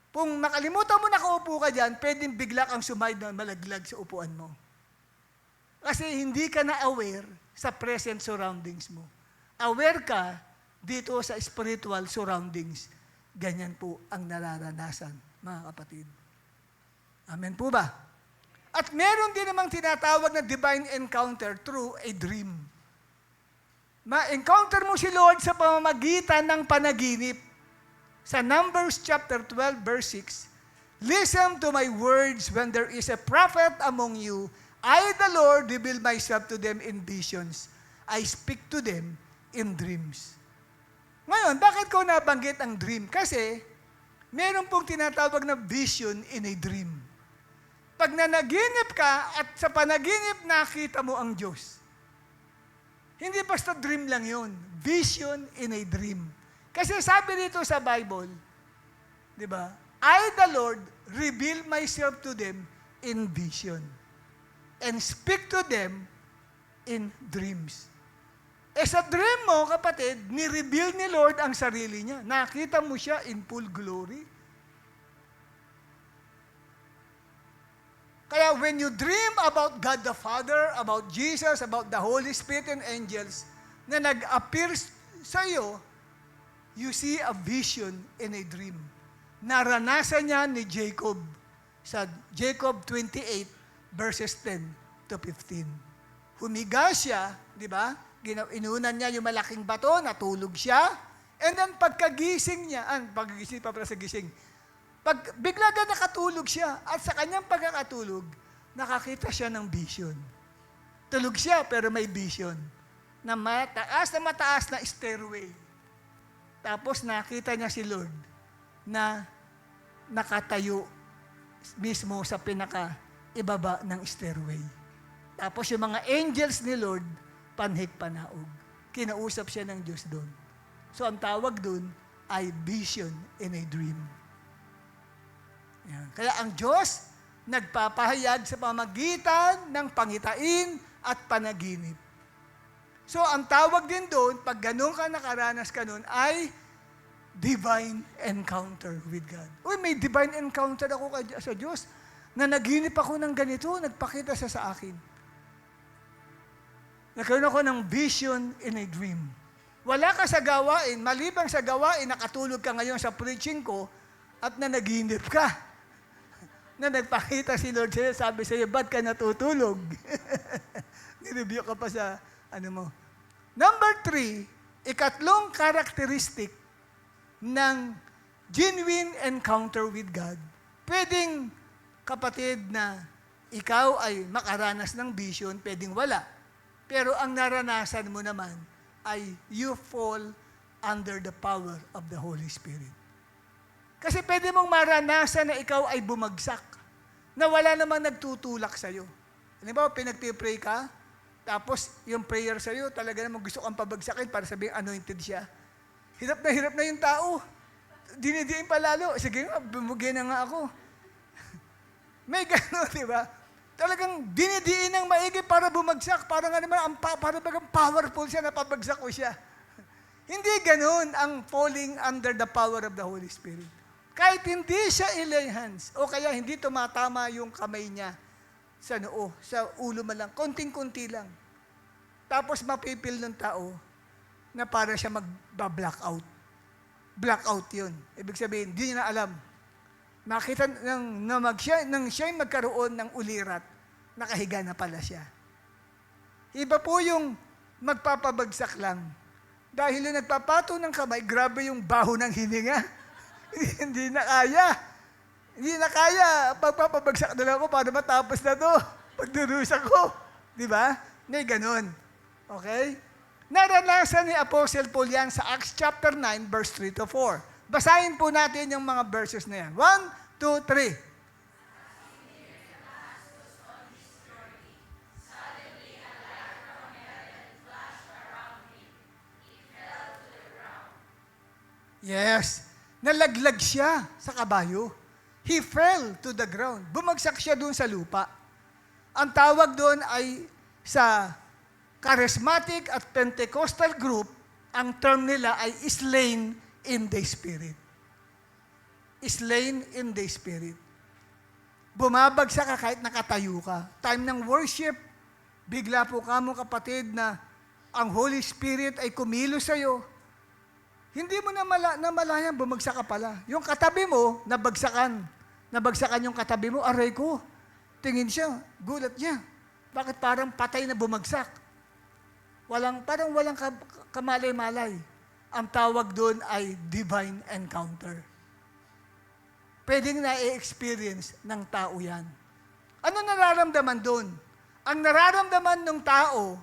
Kung makalimutan mo nakaupo ka dyan, pwedeng bigla kang sumaid na malaglag sa upuan mo. Kasi hindi ka na aware sa present surroundings mo. Aware ka dito sa spiritual surroundings. Ganyan po ang nararanasan, mga kapatid. Amen po ba? At meron din namang tinatawag na divine encounter through a dream. Ma-encounter mo si Lord sa pamamagitan ng panaginip. Sa Numbers chapter 12, verse 6, listen to my words when there is a prophet among you. I, the Lord, reveal myself to them in visions. I speak to them in dreams. Ngayon, bakit ko nabanggit ang dream? Kasi, meron pong tinatawag na vision in a dream. Pag nanaginip ka at sa panaginip nakita mo ang Diyos, hindi basta dream lang yun. Vision in a dream. Kasi sabi dito sa Bible, di ba? I, the Lord, reveal myself to them in vision and speak to them in dreams. Sa dream mo, kapatid, ni-reveal ni Lord ang sarili niya. Nakita mo siya in full glory. Kaya when you dream about God the Father, about Jesus, about the Holy Spirit and angels na nag-appear sa iyo, you see a vision in a dream. Naranasan niya ni Jacob sa Jacob 28 verses 10 to 15. Humiga siya, di ba? Inunan niya yung malaking bato, natulog siya. And then pagkagising niya, pagkagising pa pala sa gising, bigla ka nakatulog siya. At sa kanyang pagkakatulog, nakakita siya ng vision. Tulog siya pero may vision. Na mataas na stairway. Tapos nakita niya si Lord na nakatayo mismo sa pinaka-ibaba ng stairway. Tapos yung mga angels ni Lord, panhik-panaog. Kinausap siya ng Diyos doon. So ang tawag doon ay vision in a dream. Yan. Kaya ang Diyos nagpapahayag sa pamagitan ng pangitain at panaginip. So ang tawag din doon, pag ganun ka nakaranas ka doon, ay divine encounter with God. Uy, may divine encounter ako sa Diyos. na naginip ako ng ganito, nagpakita siya sa akin. Nagkaroon ako ng vision in a dream. Wala ka sa gawain, malibang sa gawain, nakatulog ka ngayon sa preaching ko at na naginip ka. Na nagpakita si Lord sa'yo, sabi sa'yo, ba't ka natutulog? Nireview ka pa sa mo. Number 3, ikatlong characteristic ng genuine encounter with God. Pwedeng, kapatid, na ikaw ay makaranas ng vision, pwedeng wala. Pero ang naranasan mo naman ay you fall under the power of the Holy Spirit. Kasi pwede mong maranasan na ikaw ay bumagsak, na wala namang nagtutulak sa'yo. Halimbawa, pinagpipray ka, tapos yung prayer sa'yo, talaga namang gusto kang pabagsakin para sabihin anointed siya. Hirap na yung tao. Dinidiin pa lalo. Sige nga, bumugay na nga ako. May gano'n, di ba? Talagang dinidiin ng maigi para bumagsak. Para nga naman, para bagang powerful siya na pabagsak ko siya. Hindi gano'n ang falling under the power of the Holy Spirit. Kahit hindi siya ilay hands, o kaya hindi tumatama yung kamay niya sa noo, sa ulo man lang, konting-kunti lang. Tapos mapipil ng tao na para siya mag-blackout. Blackout yun. Ibig sabihin, hindi niya na alam. Nakita nang siya'y magkaroon ng ulirat, nakahiga na pala siya. Iba po yung magpapabagsak lang. Dahil yung nagpapato ng kamay, grabe yung baho ng hininga. Hindi na kaya. Hindi na kaya. Pagpapabagsak na lang ako para matapos na to. Pagdurusa ko. Di ba? May ganun. Okay? Naranasan ni Apostle Paul yan sa Acts chapter 9, verse 3 to 4. Basahin po natin yung mga verses na yan. 1, 2, 3. Yes. Nalaglag siya sa kabayo. He fell to the ground. Bumagsak siya doon sa lupa. Ang tawag doon ay sa charismatic at Pentecostal group, ang term nila ay slain in the Spirit. Slain in the Spirit. Bumabagsak ka kahit nakatayo ka. Time ng worship, bigla po kamo kapatid na ang Holy Spirit ay kumilos sa'yo. Hindi mo namalayan, bumagsak ka pala. Yung katabi mo, nabagsakan. Nabagsakan yung katabi mo, aray ko. Tingin siya, gulat niya. Bakit parang patay na bumagsak? Parang walang kamalay-malay. Ang tawag doon ay divine encounter. Pwedeng na-experience ng tao yan. Ano nararamdaman doon? Ang nararamdaman ng tao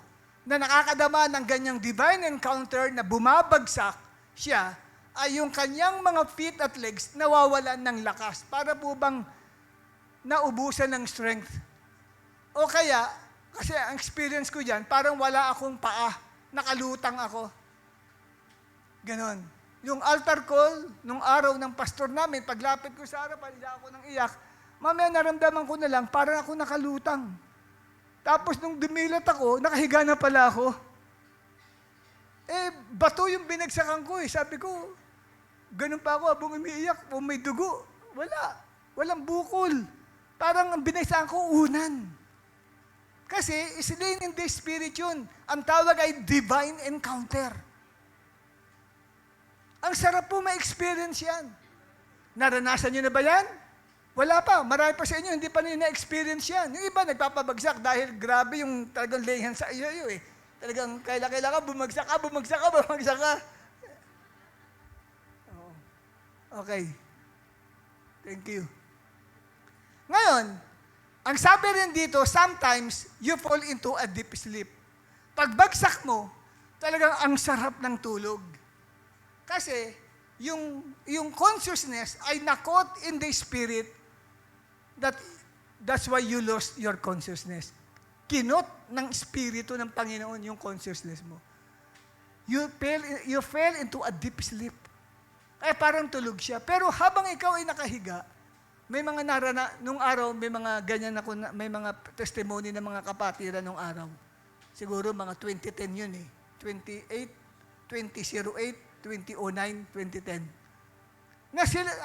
na nakakadama ng ganyang divine encounter na bumabagsak siya, ay yung kanyang mga feet at legs nawawalan ng lakas. Para po bang naubusan ng strength. O kaya, kasi ang experience ko dyan, parang wala akong paa, nakalutang ako. Ganon. Yung altar call, nung araw ng pastor namin, paglapit ko sa harapan, iyak ako ng iyak, mamaya naramdaman ko na lang, parang ako nakalutang. Tapos nung dumilat ako, nakahiga na pala ako. Bato yung binagsakan ko eh. Sabi ko, ganun pa ako habang umiiyak, o may dugo. Wala. Walang bukol. Parang ang binagsakan ko, unan. Kasi, slain in the Spirit yun. Ang tawag ay divine encounter. Ang sarap po ma-experience yan. Naranasan nyo na ba yan? Wala pa. Marami pa sa inyo, hindi pa nyo na-experience yan. Yung iba, nagpapabagsak dahil grabe yung talagang layhan sa iyo eh. Talagang kailangan bumagsak ka. Okay. Thank you. Ngayon, ang sabi rin dito, sometimes you fall into a deep sleep. Pagbagsak mo, talagang ang sarap ng tulog. Kasi, yung consciousness ay nakot in the spirit that's why you lost your consciousness. Kinot ng Espiritu ng Panginoon yung consciousness mo. You fell into a deep sleep. Parang tulog siya. Pero habang ikaw ay nakahiga, may mga nung araw, may mga ganyan ako, may mga testimony ng mga kapatiran nung araw. Siguro mga 2010 yun eh. 2008, 2009, 2010.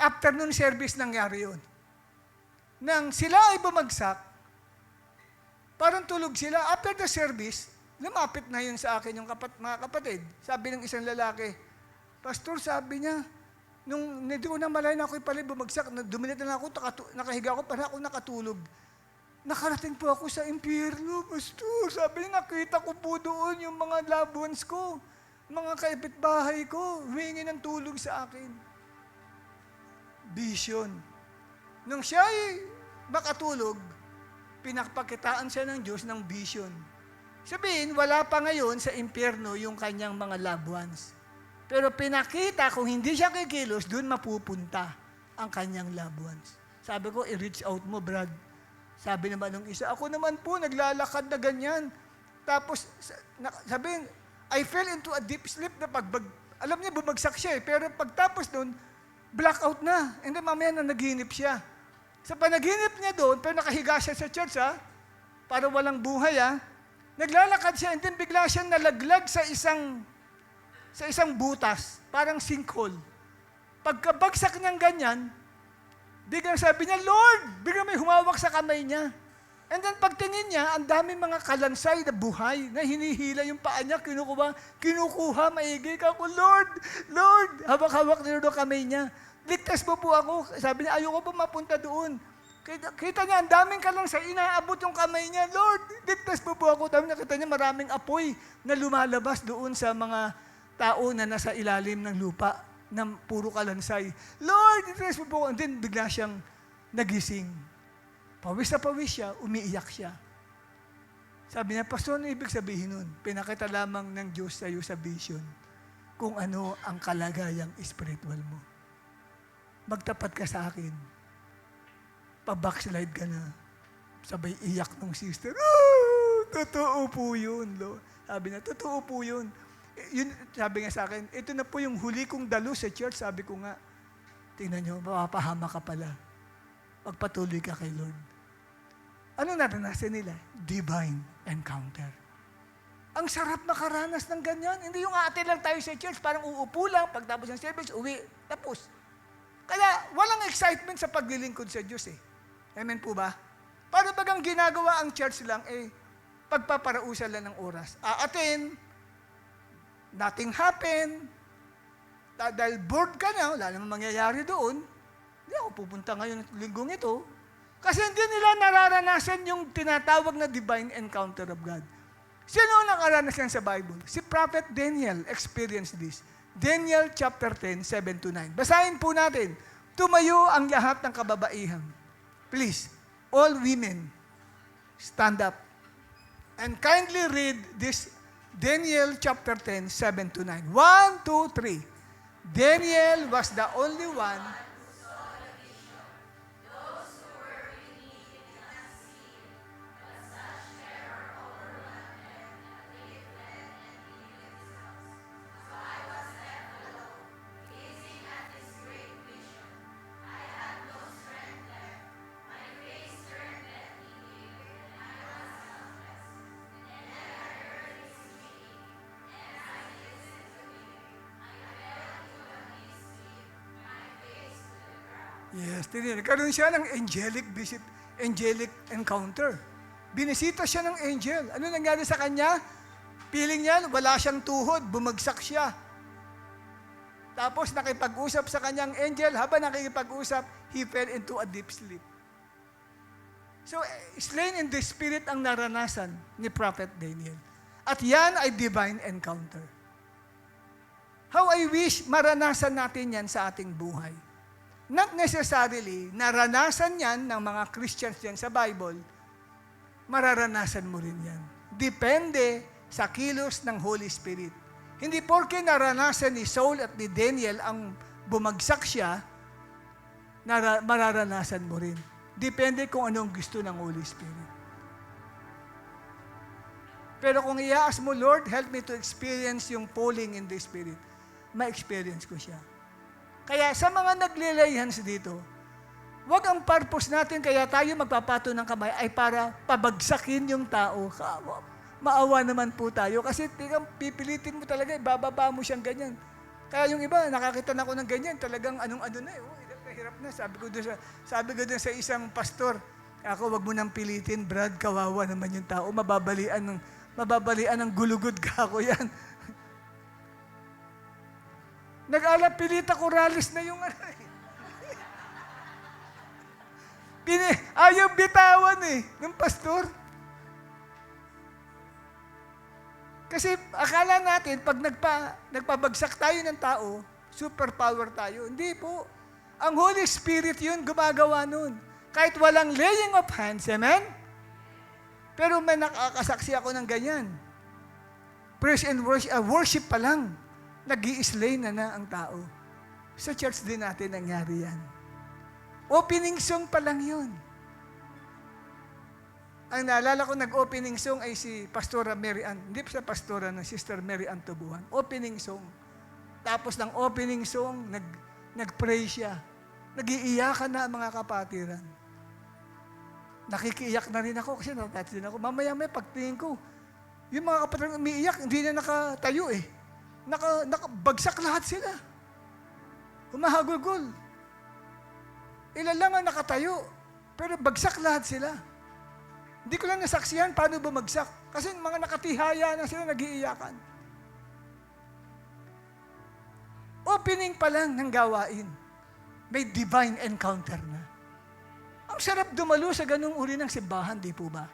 Afternoon service nangyari yun. nang sila ay bumagsak, parang tulog sila. After the service, lumapit na yun sa akin yung mga kapatid. Sabi ng isang lalaki, Pastor, sabi niya, nung hindi ko na malay na ako'y pala bumagsak, duminit na ako, nakahiga ako, para ako nakatulog. Nakarating po ako sa impyerno, Pastor. Sabi niya, nakita ko po doon yung mga loved ones ko, mga kapitbahay ko, humingi ng tulong sa akin. Vision. Nung siya ay makatulog, pinagpakitaan siya ng Diyos ng vision. Sabihin, wala pa ngayon sa impyerno yung kanyang mga loved ones. Pero pinakita kung hindi siya kikilos, doon mapupunta ang kanyang loved ones. Sabi ko, i-reach out mo, Brad. Sabi naman ng isa, ako naman po, naglalakad na ganyan. Tapos, sabihin, I fell into a deep sleep na alam niya, bumagsak siya pero pagtapos doon, blackout na. And then mamaya na naginip siya. Sa panaginip niya doon, pero nakahiga siya sa church, para walang buhay, naglalakad siya, and then bigla siya nalaglag sa isang butas, parang sinkhole. Pagkabagsak niyang ganyan, biglang sabi niya, Lord! Biglang may humawak sa kamay niya. And then pagtingin niya, ang daming mga kalansay na buhay, na hinihila yung paa niya, kinukuha, maigi ka ko, Lord! Lord! Hawak-hawak nila doon kamay niya. Ligtas mo po ako. Sabi niya, ayoko po mapunta doon. Kita niya, ang daming kalansay, inaabot yung kamay niya, Lord! Ligtas mo po ako. Dami nakita niya, maraming apoy na lumalabas doon sa mga tao na nasa ilalim ng lupa, na puro kalansay. Lord! Ligtas mo po ako. And then bigla siyang nagising. Pawis na pawis siya, umiiyak siya. Sabi niya, Pastor, ano ibig sabihin nun? Pinakita lamang ng Diyos sa iyo sa vision kung ano ang kalagayang spiritual mo. Magtapat ka sa akin. Pa-backslide ka na. Sabay iyak ng sister. Totoo po yun, Lord. Sabi niya, totoo po yun. Yun. Sabi nga sa akin, ito na po yung huli kong dalo sa church. Sabi ko nga, tingnan niyo, mapapahama ka pala. Magpatuloy ka kay Lord. Ano naranasan nila? Divine encounter. Ang sarap makaranas ng ganyan. Hindi yung ate lang tayo sa church, parang uupo lang, pagtapos ng service, uwi, tapos. Kaya walang excitement sa paglilingkod sa Diyos Amen po ba? Para bagang ginagawa ang church lang, pagpaparausan lang ng oras. Aaten, nothing happen, dahil bored ka na, wala namang mangyayari doon, hindi ako pupunta ngayon linggong ito. Kasi hindi nila nararanasan yung tinatawag na divine encounter of God. Sino ang nakaranas yan sa Bible? Si Prophet Daniel experienced this. Daniel chapter 10, 7-9. Basahin po natin. Tumayo ang lahat ng kababaihan. Please, all women, stand up. And kindly read this Daniel chapter 10, 7-9. 1, 2, 3. Daniel was the only one Yes, nagkaroon siya ng angelic encounter. Binisita siya ng angel. Ano nangyari sa kanya? Feeling niya, wala siyang tuhod, bumagsak siya. Tapos nakipag-usap sa kanyang angel, habang nakikipag-usap, he fell into a deep sleep. So, slain in the spirit ang naranasan ni Prophet Daniel. At yan ay divine encounter. How I wish maranasan natin yan sa ating buhay. Not necessarily, naranasan yan ng mga Christians yan sa Bible, mararanasan mo rin yan. Depende sa kilos ng Holy Spirit. Hindi porke naranasan ni Saul at ni Daniel ang bumagsak siya, mararanasan mo rin. Depende kung anong gusto ng Holy Spirit. Pero kung i-ask mo, Lord, help me to experience yung falling in the Spirit, ma-experience ko siya. Kaya sa mga nagli-lay hands dito, wag ang purpose natin kaya tayo magpapato ng kamay ay para pabagsakin yung tao. Maawa naman po tayo kasi pipilitin mo talaga, bababa mo siyang ganyan. Kaya yung iba, nakakita na ako ng ganyan, talagang anong-ano na hirap na. Sabi ko dun sa isang pastor, ako, wag mo nang pilitin, Brad, kawawa naman yung tao. Mababalian ng gulugod ka ako yan. Nag-alap, pilita ko, ralis na yung ano eh. Ayaw bitawan eh, ng pastor. Kasi akala natin, pag nagpabagsak tayo ng tao, superpower tayo. Hindi po. Ang Holy Spirit yun, gumagawa nun. Kahit walang laying of hands, amen? Pero may nakakasaksi ako ng ganyan. Praise and worship pa lang, nag-i-slay na ang tao. Sa church din natin nangyari yan. Opening song pa lang yun. Ang naalala ko, nag-opening song ay si Pastora Mary Ann. Hindi pa siya pastora, na Sister Mary Ann Tubuhan. Opening song. Tapos ng opening song, nag-pray siya. Nag-iiyakan na ang mga kapatiran. Nakikiiyak na rin ako kasi natouch din ako. Mamaya-maya pagtingin ko, yung mga kapatiran umiiyak, hindi na nakatayo eh. Nakabagsak lahat sila. Humahagulgol. Ilan lang ang nakatayo, pero bagsak lahat sila. Hindi ko lang nasaksihan paano bumagsak. Kasi mga nakatihaya na sila, nag-iiyakan. Opening pa lang ng gawain, may divine encounter na. Ang sarap dumalo sa ganung uri ng simbahan, di po ba?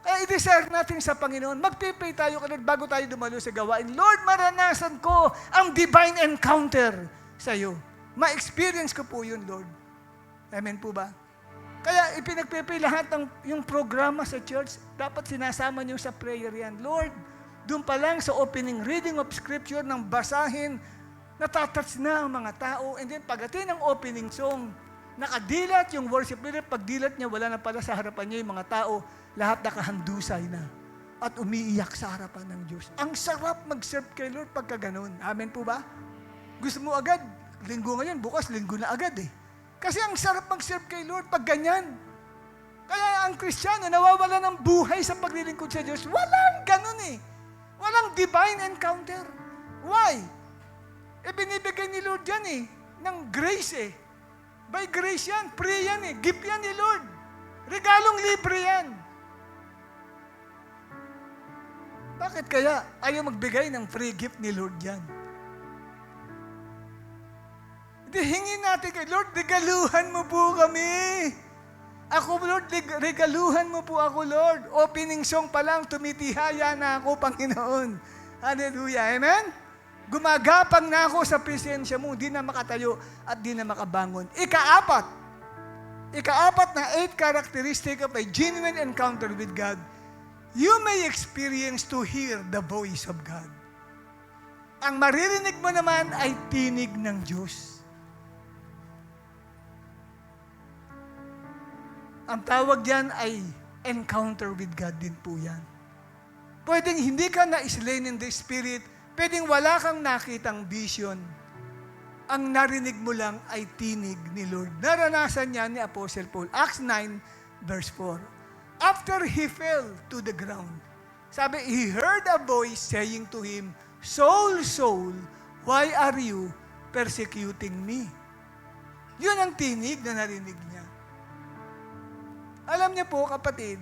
Kaya i-desire natin sa Panginoon, mag-pray tayo kanil bago tayo dumalo sa gawain. Lord, maranasan ko ang divine encounter sa iyo. Ma-experience ko po yun, Lord. Amen po ba? Kaya ipinagpipray lahat ng yung programa sa church, dapat sinasama niyo sa prayer yan. Lord, doon pa lang sa opening reading of Scripture ng basahin, natatouch na ang mga tao. And then pagdating ng opening song, nakadilat yung worship leader, pagdilat niya, wala na pala sa harapan niya yung mga tao, lahat nakahandusay na. At umiiyak sa harapan ng Diyos. Ang sarap mag-serve kay Lord pagka ganun. Amen po ba? Gusto mo agad, linggo ngayon, bukas linggo na agad eh. Kasi ang sarap mag-serve kay Lord pag ganyan. Kaya ang Kristiyano nawawala ng buhay sa paglilingkod sa Diyos. Walang ganun eh. Walang divine encounter. Why? Binibigay ni Lord yan eh, ng grace eh. By grace yan, free yan eh, gift yan ni Lord. Regalong libre yan. Bakit kaya ayaw magbigay ng free gift ni Lord yan? Hingin natin kay Lord, regaluhan mo po kami. Ako, Lord, regaluhan mo po ako, Lord. Opening song pa lang, tumitihaya na ako, Panginoon. Hallelujah. Amen? Gumagapang na ako sa presensya mo, di na makatayo at di na makabangon. Ikaapat na 8 characteristic of a genuine encounter with God, you may experience to hear the voice of God. Ang maririnig mo naman ay tinig ng Diyos. Ang tawag diyan ay encounter with God din po yan. Pwedeng hindi ka na-slain in the Spirit, pwedeng wala kang nakitang vision. Ang narinig mo lang ay tinig ni Lord. Naranasan niya ni Apostle Paul. Acts 9, verse 4. After he fell to the ground, sabi, he heard a voice saying to him, Saul, Saul, why are you persecuting me? Yun ang tinig na narinig niya. Alam niyo po, kapatid,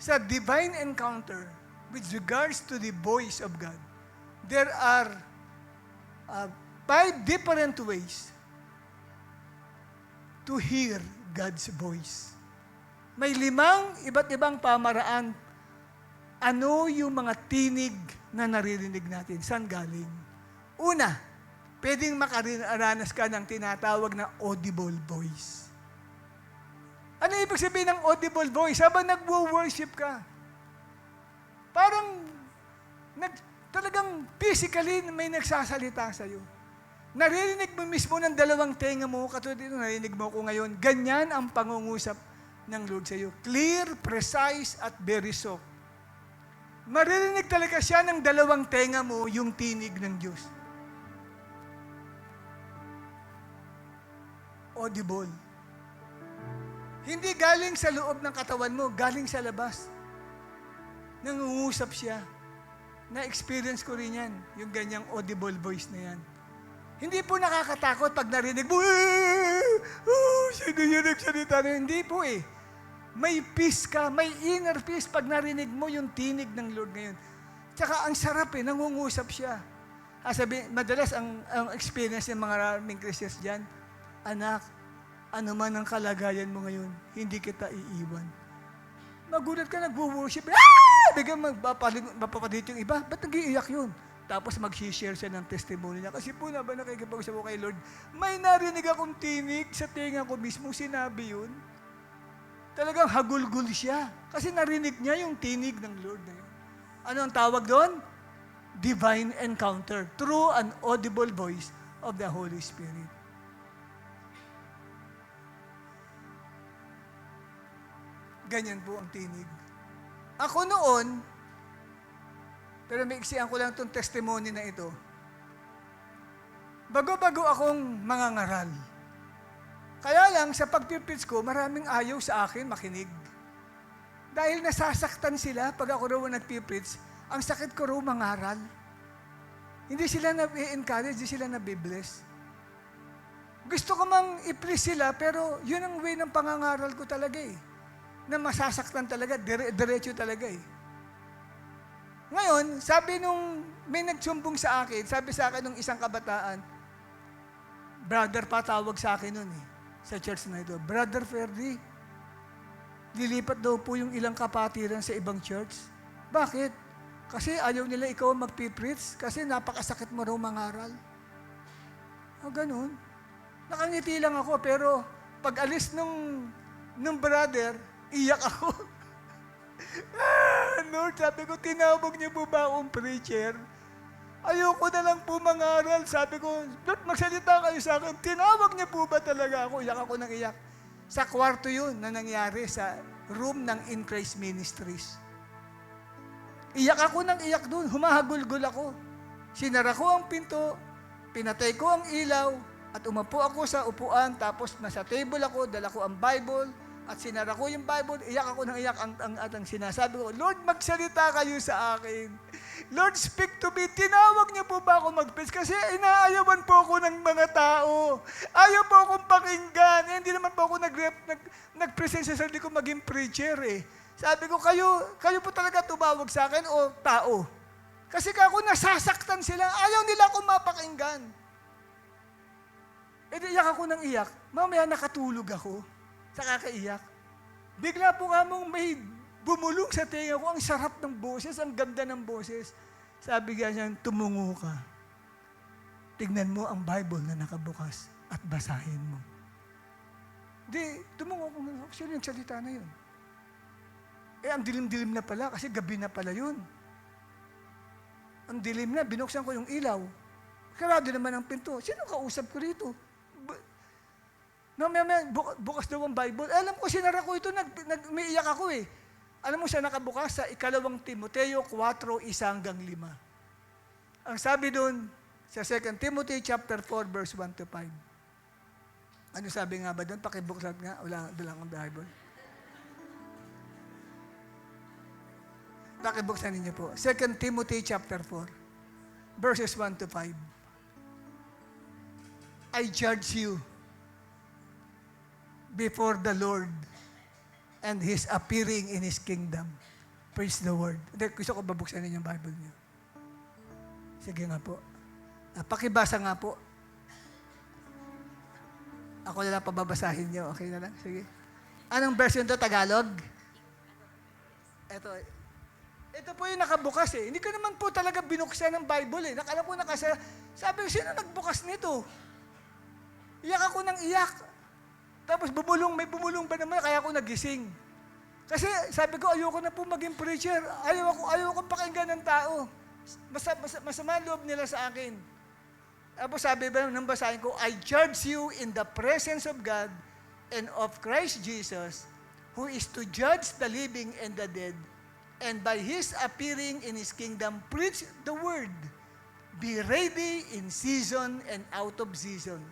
sa divine encounter with regards to the voice of God, there are 5 different ways to hear God's voice. May 5 iba't ibang pamaraan. Ano yung mga tinig na naririnig natin? Saan galing? Una, pwedeng makaranas ka ng tinatawag na audible voice. Ano ibig sabihin ng audible voice? Habang nagwo-worship ka, parang talagang physically may nagsasalita sa'yo. Naririnig mo mismo ng 2 tenga mo, katulad dito, narinig mo ko ngayon, ganyan ang pangungusap ng Lord sa'yo. Clear, precise, at very soft. Maririnig talaga siya ng 2 tenga mo yung tinig ng Diyos. Audible. Hindi galing sa loob ng katawan mo, galing sa labas. Nangungusap siya. Na-experience ko rin yan, yung ganyang audible voice na yan. Hindi po nakakatakot pag narinig mo, sino yun nagsalita na yun? Hindi po eh. May peace ka, may inner peace pag narinig mo yung tinig ng Lord ngayon. Tsaka ang sarap eh, nangungusap siya. Madalas ang experience ng mga maraming Christians dyan, anak, ano man ang kalagayan mo ngayon, hindi kita iiwan. Magulat ka, nag-worship, bigyan mapapalit yung iba, ba't nag-iiyak yun? Tapos mag-share siya ng testimony niya. Kasi po na ba nakikipag-usap ko kay Lord, may narinig akong tinig sa tinga ko mismo, sinabi yun. Talagang hagulgul siya. Kasi narinig niya yung tinig ng Lord na yun. Ano ang tawag doon? Divine encounter through an audible voice of the Holy Spirit. Ganyan po ang tinig. Ako noon, pero may iksiyan ko lang itong testimony na ito. Bago-bago akong mangangaral. Kaya lang, sa pagpipits ko, maraming ayaw sa akin makinig. Dahil nasasaktan sila pag ako raw nagpipits, ang sakit ko raw mangaral. Hindi sila na-encourage, hindi sila na-bless. Gusto ko mang i-please sila, pero yun ang way ng pangangaral ko talaga eh. Na masasaktan talaga, diretso talaga eh. Ngayon, sabi nung may nagsumbong sa akin, sabi sa akin nung isang kabataan, brother patawag sa akin nun eh, sa church na ito, Brother Ferdy, lilipat daw po yung ilang kapatiran sa ibang church. Bakit? Kasi ayaw nila ikaw magpipreach, kasi napakasakit mo raw mangaral. O ganun. Nakangiti lang ako, pero pag alis nung brother, iyak ako. Lord, sabi ko, tinawag niyo po ba akong preacher? Ayoko na lang po mangaral. Sabi ko, Lord, magsalita kayo sa akin. Tinawag niyo po ba talaga ako? Iyak ako ng iyak. Sa kwarto yun na nangyari sa room ng In Christ Ministries. Iyak ako ng iyak doon. Humahagulgul ako. Sinara ko ang pinto, pinatay ko ang ilaw, at umupo ako sa upuan, tapos nasa table ako, dala ko ang Bible, at sinara ko yung Bible, iyak ako ng iyak ang sinasabi ko, Lord, magsalita kayo sa akin. Lord, speak to me. Tinawag niyo po ba ako mag-preach? Kasi inaayawan po ako ng mga tao. Ayaw po akong pakinggan. Hindi naman po ako nag-present sa sarili ko maging preacher eh. Sabi ko, kayo po talaga tumawag sa akin o tao? Kasi ako nasasaktan sila. Ayaw nila akong mapakinggan. E di iyak ako ng iyak. Mamaya nakatulog ako sa kakaiyak. Bigla po kamong may bumulong sa tenga ko. Ang sarap ng boses, ang ganda ng boses. Sabi niya, tumungo ka. Tignan mo ang Bible na nakabukas at basahin mo. Di, tumungo ko. Sino yung salita na yun? Ang dilim-dilim na pala kasi gabi na pala yun. Ang dilim na, binuksan ko yung ilaw. Karado naman ang pinto. Sino kausap ko rito? Bukas daw ang Bible. Alam ko, sinara ko ito, umiiyak ako eh. Alam mo siya nakabukas sa 2 Timoteo 4:1-5. Ang sabi doon, sa 2 Timothy chapter 4, verse 1-5. Ano sabi nga ba doon? Pakibuksan nga. Wala ang Bible. Pakibuksan ninyo po. 2 Timothy chapter 4, verses 1-5. I charge you before the Lord and His appearing in His kingdom. Praise the word. Gusto ko babuksan ninyo yung Bible niyo. Sige nga po. Pakibasa nga po. Ako na lang pababasahin niyo. Okay na lang? Sige. Anong version to? Tagalog? Ito po yung nakabukas eh. Hindi ko naman po talaga binuksan ng Bible eh. Nakala ko nakasara. Sabi ko, sino nagbukas nito? Iyak ako ng iyak. Tapos may bumulong ba naman, kaya ako nagising. Kasi sabi ko, ayoko na po maging preacher. Ayaw ko pakinggan ng tao. Masama loob nila sa akin. Tapos sabi ba nang basahin ko, I charge you in the presence of God and of Christ Jesus, who is to judge the living and the dead, and by His appearing in His kingdom, preach the word. Be ready in season and out of season.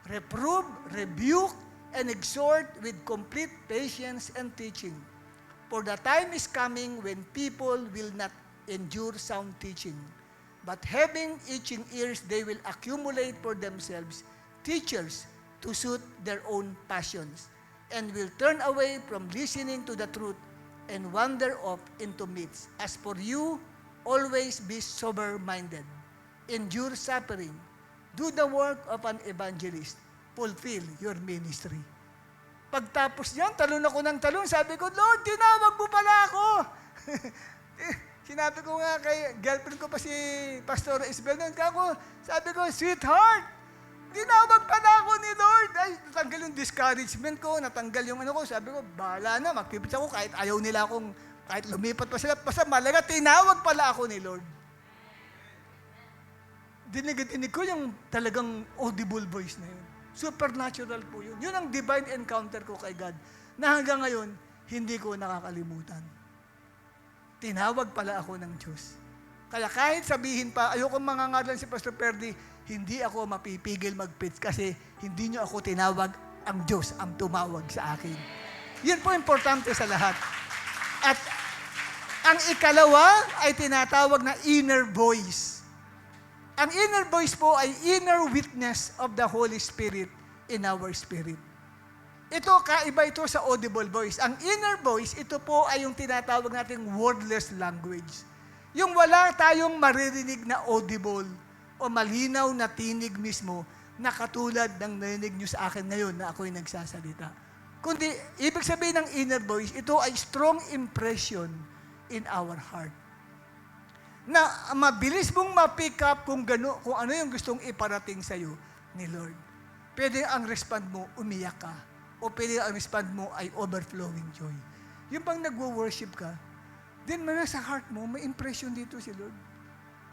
Reprove, rebuke, and exhort with complete patience and teaching. For the time is coming when people will not endure sound teaching, But having itching ears, they will accumulate for themselves teachers to suit their own passions, and will turn away from listening to the truth and wander off into myths. As for you, always be sober-minded, endure suffering, do the work of an evangelist, fulfill your ministry. Pagtapos niyan, talon ako ng talon. Sabi ko, Lord, tinawag mo pala ako. Sinabi ko nga kay girlfriend ko pa si Pastor Isabel noon, sabi ko, sweetheart, tinawag pala ako ni Lord. Ay, natanggal yung discouragement ko, natanggal yung ano ko. Sabi ko, bahala na, magpipit ako kahit ayaw nila akong, kahit lumipat pa sila. Basta malaga, tinawag pala ako ni Lord. Dinig ko yung talagang audible voice na yun. Supernatural po yun. Yun ang divine encounter ko kay God, na hanggang ngayon, hindi ko nakakalimutan. Tinawag pala ako ng Diyos. Kaya kahit sabihin pa, ayokong mangangalan si Pastor Perdi, hindi ako mapipigil mag-preach kasi hindi nyo ako tinawag, ang Diyos ang tumawag sa akin. Yun po importante sa lahat. At ang ikalawa ay tinatawag na inner voice. Ang inner voice po ay inner witness of the Holy Spirit in our spirit. Ito, kaiba ito sa audible voice. Ang inner voice, ito po ay yung tinatawag nating wordless language. Yung wala tayong maririnig na audible o malinaw na tinig mismo na katulad ng narinig nyo sa akin ngayon na ako'y nagsasalita. Kundi, ibig sabihin ng inner voice, ito ay strong impression in our heart. Na mabilis mong ma-pick up kung ano yung gustong iparating sa'yo ni Lord. Pwede ang respond mo, umiyak ka. O pwede ang respond mo ay overflowing joy. Yung bang nagwo-worship ka, then sa heart mo, may impression dito si Lord.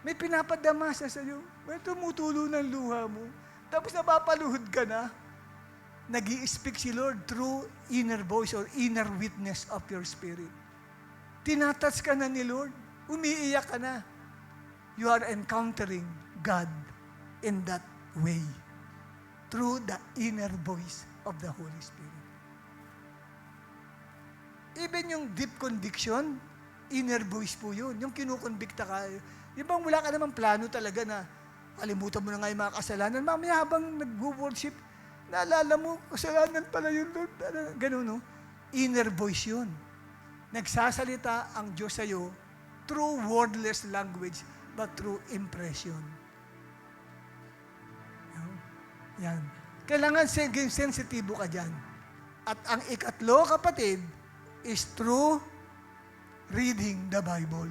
May pinapadamasa sa'yo. May tumutulo ng luha mo. Tapos napapaluhod ka na. Nag-i-speak si Lord through inner voice or inner witness of your spirit. Tinatouch ka na ni Lord. Umiiyak ka na. You are encountering God in that way. Through the inner voice of the Holy Spirit. Even yung deep conviction, inner voice po yun. Yung kinukonbikta ka. Yung bang wala ka namang plano talaga na kalimutan mo na nga yung mga kasalanan. Mamaya habang nag-worship, naalala mo, kasalanan pala yun, Lord. Ganun, no? Inner voice yun. Nagsasalita ang Diyos sa'yo through wordless language, but through impression. Yan. Kailangan sensitibo ka dyan. At ang ikatlo, kapatid, is through reading the Bible.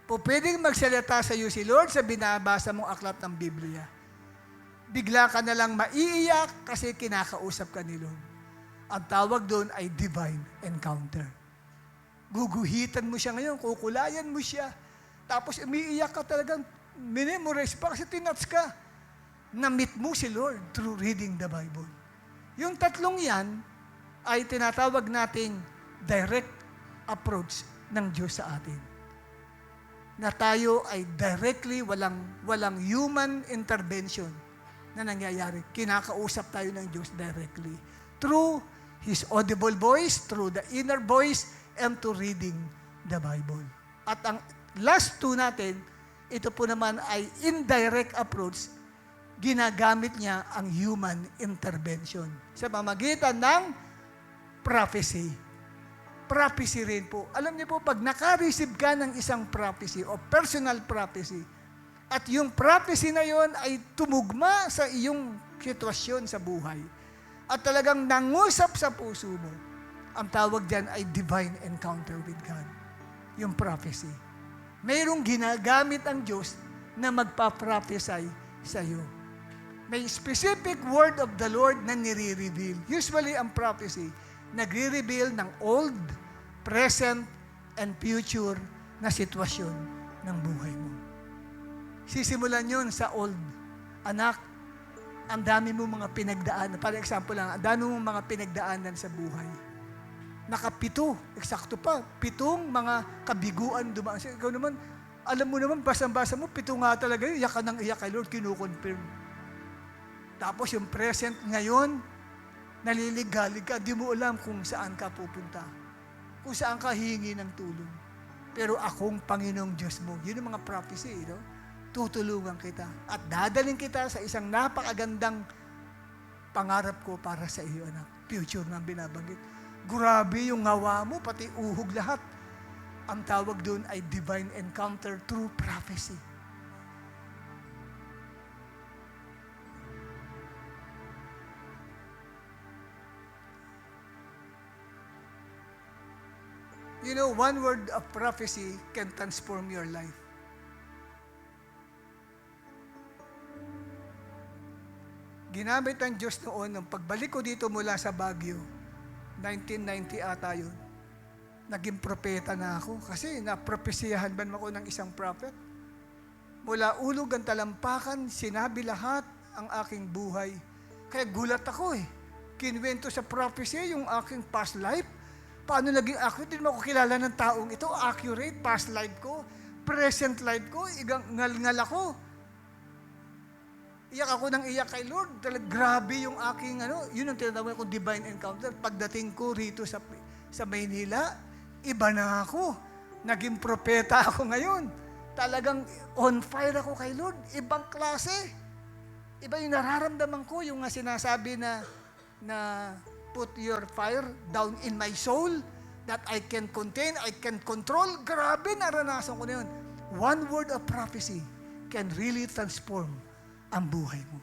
Po pwedeng magsalita sa iyo si Lord sa binabasa mong aklat ng Biblia. Bigla ka na lang maiiyak kasi kinakausap ka ni Lord. Ang tawag doon ay divine encounter. Guguhitan mo siya ngayon, kukulayan mo siya. Tapos umiiyak ka talagang, minimorize pa kasi tinouch ka. Na-meet mo si Lord through reading the Bible. Yung tatlong yan ay tinatawag nating direct approach ng Diyos sa atin. Na tayo ay directly, walang human intervention na nangyayari. Kinakausap tayo ng Diyos directly. Through His audible voice, through the inner voice, and to reading the Bible. At ang last two natin, ito po naman ay indirect approach. Ginagamit niya ang human intervention sa pamamagitan ng prophecy. Prophecy rin po. Alam niyo po, pag naka-receive ka ng isang prophecy o personal prophecy, at yung prophecy na yon ay tumugma sa iyong sitwasyon sa buhay, at talagang nangusap sa puso mo, ang tawag diyan ay divine encounter with God. Yung prophecy. Mayroong ginagamit ang Diyos na magpa-prophesy sa iyo. May specific word of the Lord na nire-reveal. Usually, ang prophecy, nagre-reveal ng old, present, and future na sitwasyon ng buhay mo. Sisimulan yun sa old. Anak, ang dami mo mga pinagdaanan. For example lang, ang dami mo mga pinagdaanan sa buhay. Nakapito, eksakto pa, 7 mga kabiguan dumaan. Ikaw naman, alam mo naman, basang-basa mo, 7 nga talaga yun. Iyak ka ng iyak kay Lord, kinukonfirm. Tapos yung present ngayon, naliligalig ka, di mo alam kung saan ka pupunta. Kung saan ka hingi ng tulong. pero akong Panginoong Diyos mo. Yun ang mga prophecy, no? Tutulungan kita at dadaling kita sa isang napakagandang pangarap ko para sa iyo, anak. Future na binabanggit. Grabe yung ngawa mo, pati uhog lahat. Ang tawag doon ay divine encounter through prophecy. You know, one word of prophecy can transform your life. Ginamit ng Diyos noon, nung pagbalik ko dito mula sa Baguio, 1990 ata yun, naging propeta na ako. Kasi napropesiyahan ba ako ng isang prophet? Mula ulog ang talampakan, sinabi lahat ang aking buhay. Kaya gulat ako eh. Kinwento sa prophecy yung aking past life. Paano naging accurate? Hindi mo ako kilala ng taong ito. Accurate, past life ko, present life ko, ngal-ngal ako. Iyak ako ng iyak kay Lord. Grabe yung aking, yun ang tinatawag kong divine encounter. Pagdating ko rito sa Maynila, iba na ako. Naging propeta ako ngayon. Talagang on fire ako kay Lord. Ibang klase. Iba yung nararamdaman ko, yung sinasabi na put your fire down in my soul that I can contain, I can control. Grabe, naranasan ko na yun. One word of prophecy can really transform ang buhay mo.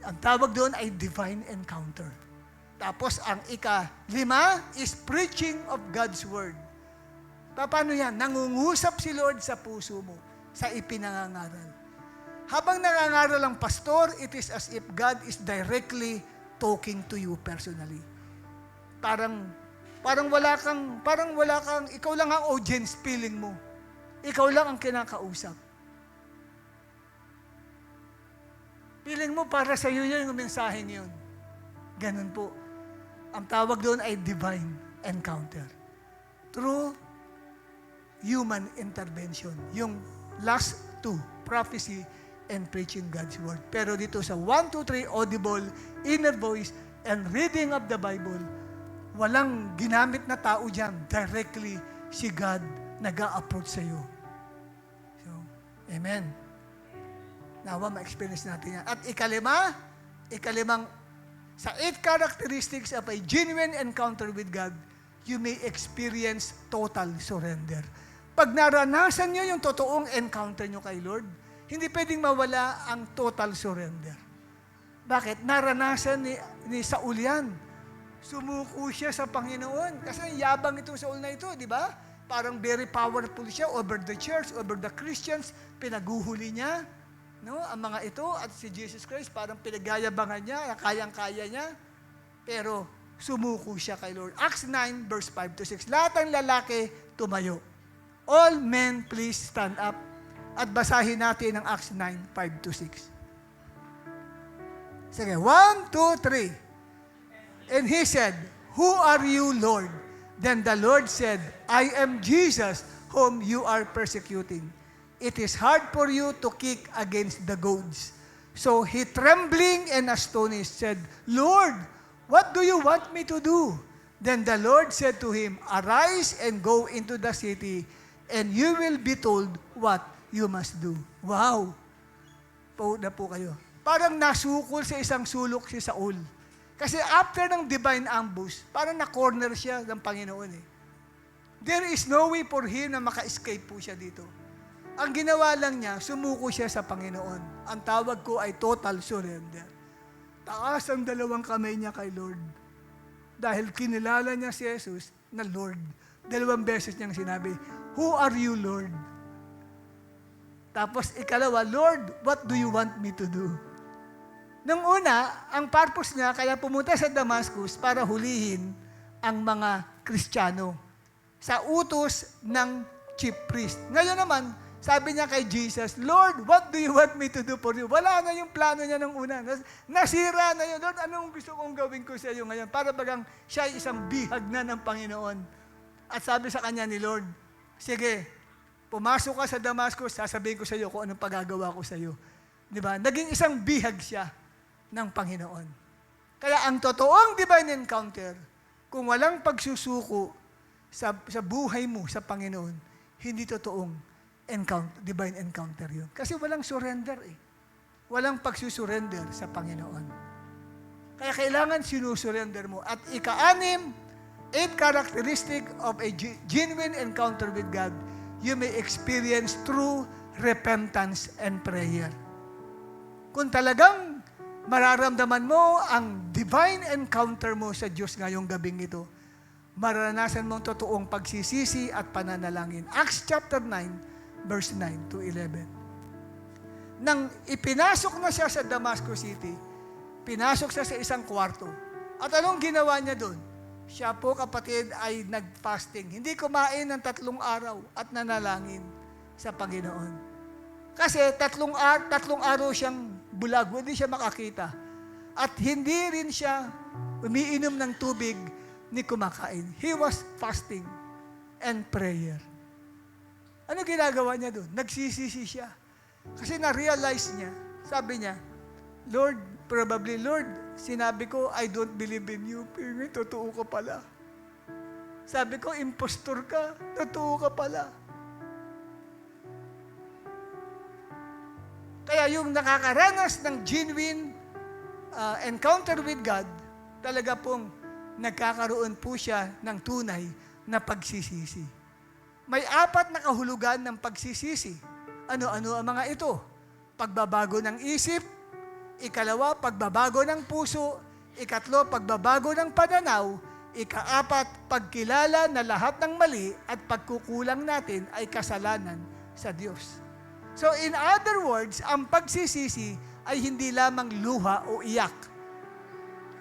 Ang tawag doon ay divine encounter. Tapos ang ika-5 is preaching of God's word. Paano yan? Nangungusap si Lord sa puso mo, sa ipinangangaral. Habang nangangaral ang pastor, it is as if God is directly talking to you personally. Parang wala kang, ikaw lang ang audience feeling mo. Ikaw lang ang kinakausap. Feeling mo para sa iyo yun yung mensaheng yun. Ganun po. Ang tawag doon ay divine encounter. Through human intervention. Yung last two, prophecy and preaching God's word. Pero dito sa 1, 2, 3, audible, inner voice, and reading of the Bible, walang ginamit na tao dyan. Directly, si God nag-a-approach sa iyo. So, amen. Nawa, ma-experience natin yan. At ikalimang, sa 8 characteristics of a genuine encounter with God, you may experience total surrender. Pag naranasan nyo yung totoong encounter nyo kay Lord, hindi pwedeng mawala ang total surrender. Bakit? Naranasan ni Saul yan. Sumuko siya sa Panginoon. Kasi yabang itong Saul na ito, di ba? Parang very powerful siya over the church, over the Christians. Pinaguhuli niya. No, ang mga ito at si Jesus Christ parang pinagyayabangan niya, kayang-kaya niya. Pero sumuko siya kay Lord. Acts 9 verse 5 to 6. Lahat ng lalaki tumayo. All men please stand up. At basahin natin ang Acts 9, 5 to 6. Sige, 1, 2, 3. And he said, "Who are you, Lord?" Then the Lord said, "I am Jesus whom you are persecuting. It is hard for you to kick against the goads." So he, trembling and astonished, said, "Lord, what do you want me to do?" Then the Lord said to him, "Arise and go into the city, and you will be told what you must do." Wow! Pauod na po kayo. Parang nasukol sa isang sulok si Saul. Kasi after ng divine ambush, parang na-corner siya ng Panginoon eh. There is no way for him na maka-escape po siya dito. Ang ginawa lang niya, sumuko siya sa Panginoon. Ang tawag ko ay total surrender. Taas ang dalawang kamay niya kay Lord. Dahil kinilala niya si Jesus na Lord. 2 beses niyang sinabi, "Who are you, Lord?" Tapos ikalawa, "Lord, what do you want me to do?" Nung una, ang purpose niya, kaya pumunta sa Damascus para hulihin ang mga Kristiyano sa utos ng chief priest. Ngayon naman, sabi niya kay Jesus, "Lord, what do you want me to do for you?" Wala na yung plano niya nung una. Nasira na yun. "Lord, anong gusto kong gawin ko sa iyo ngayon?" Para bagang siya ay isang bihag na ng Panginoon. At sabi sa kanya ni Lord, "Sige, pumasok ka sa Damascus, sasabihin ko sa iyo kung anong pagagawa ko sa iyo." Diba? Naging isang bihag siya ng Panginoon. Kaya ang totoong divine encounter, kung walang pagsusuko, sa buhay mo sa Panginoon, hindi totoong divine encounter yun. Kasi walang surrender eh. Walang pagsusurrender sa Panginoon. Kaya kailangan sinusurrender mo. At ika-anim, 8 characteristic of a genuine encounter with God, you may experience true repentance and prayer. Kung talagang mararamdaman mo ang divine encounter mo sa Diyos ngayong gabing ito, maranasan mong totoong pagsisisi at pananalangin. Acts chapter 9, verse 9 to 11. Nang ipinasok na siya sa Damascus City, pinasok siya sa isang kwarto. At anong ginawa niya doon? Siya po, kapatid, ay nag-fasting. Hindi kumain ng 3 araw at nanalangin sa Panginoon. Kasi 3 araw siyang bulag, hindi siya makakita. At hindi rin siya umiinom ng tubig ni kumakain. He was fasting and prayer. Ano ginagawa niya doon? Nagsisisi siya. Kasi na-realize niya, sabi niya, Lord, sinabi ko, I don't believe in you. Pero totoo ka pala. Sabi ko, impostor ka. Totoo ka pala. Kaya yung nakakaranas ng genuine encounter with God, talaga pong nagkakaroon po siya ng tunay na pagsisisi. May 4 na kahulugan ng pagsisisi. Ano-ano ang mga ito? Pagbabago ng isip, 2, pagbabago ng puso, 3, pagbabago ng pananaw, 4, pagkilala na lahat ng mali at pagkukulang natin ay kasalanan sa Diyos. So in other words, ang pagsisisi ay hindi lamang luha o iyak.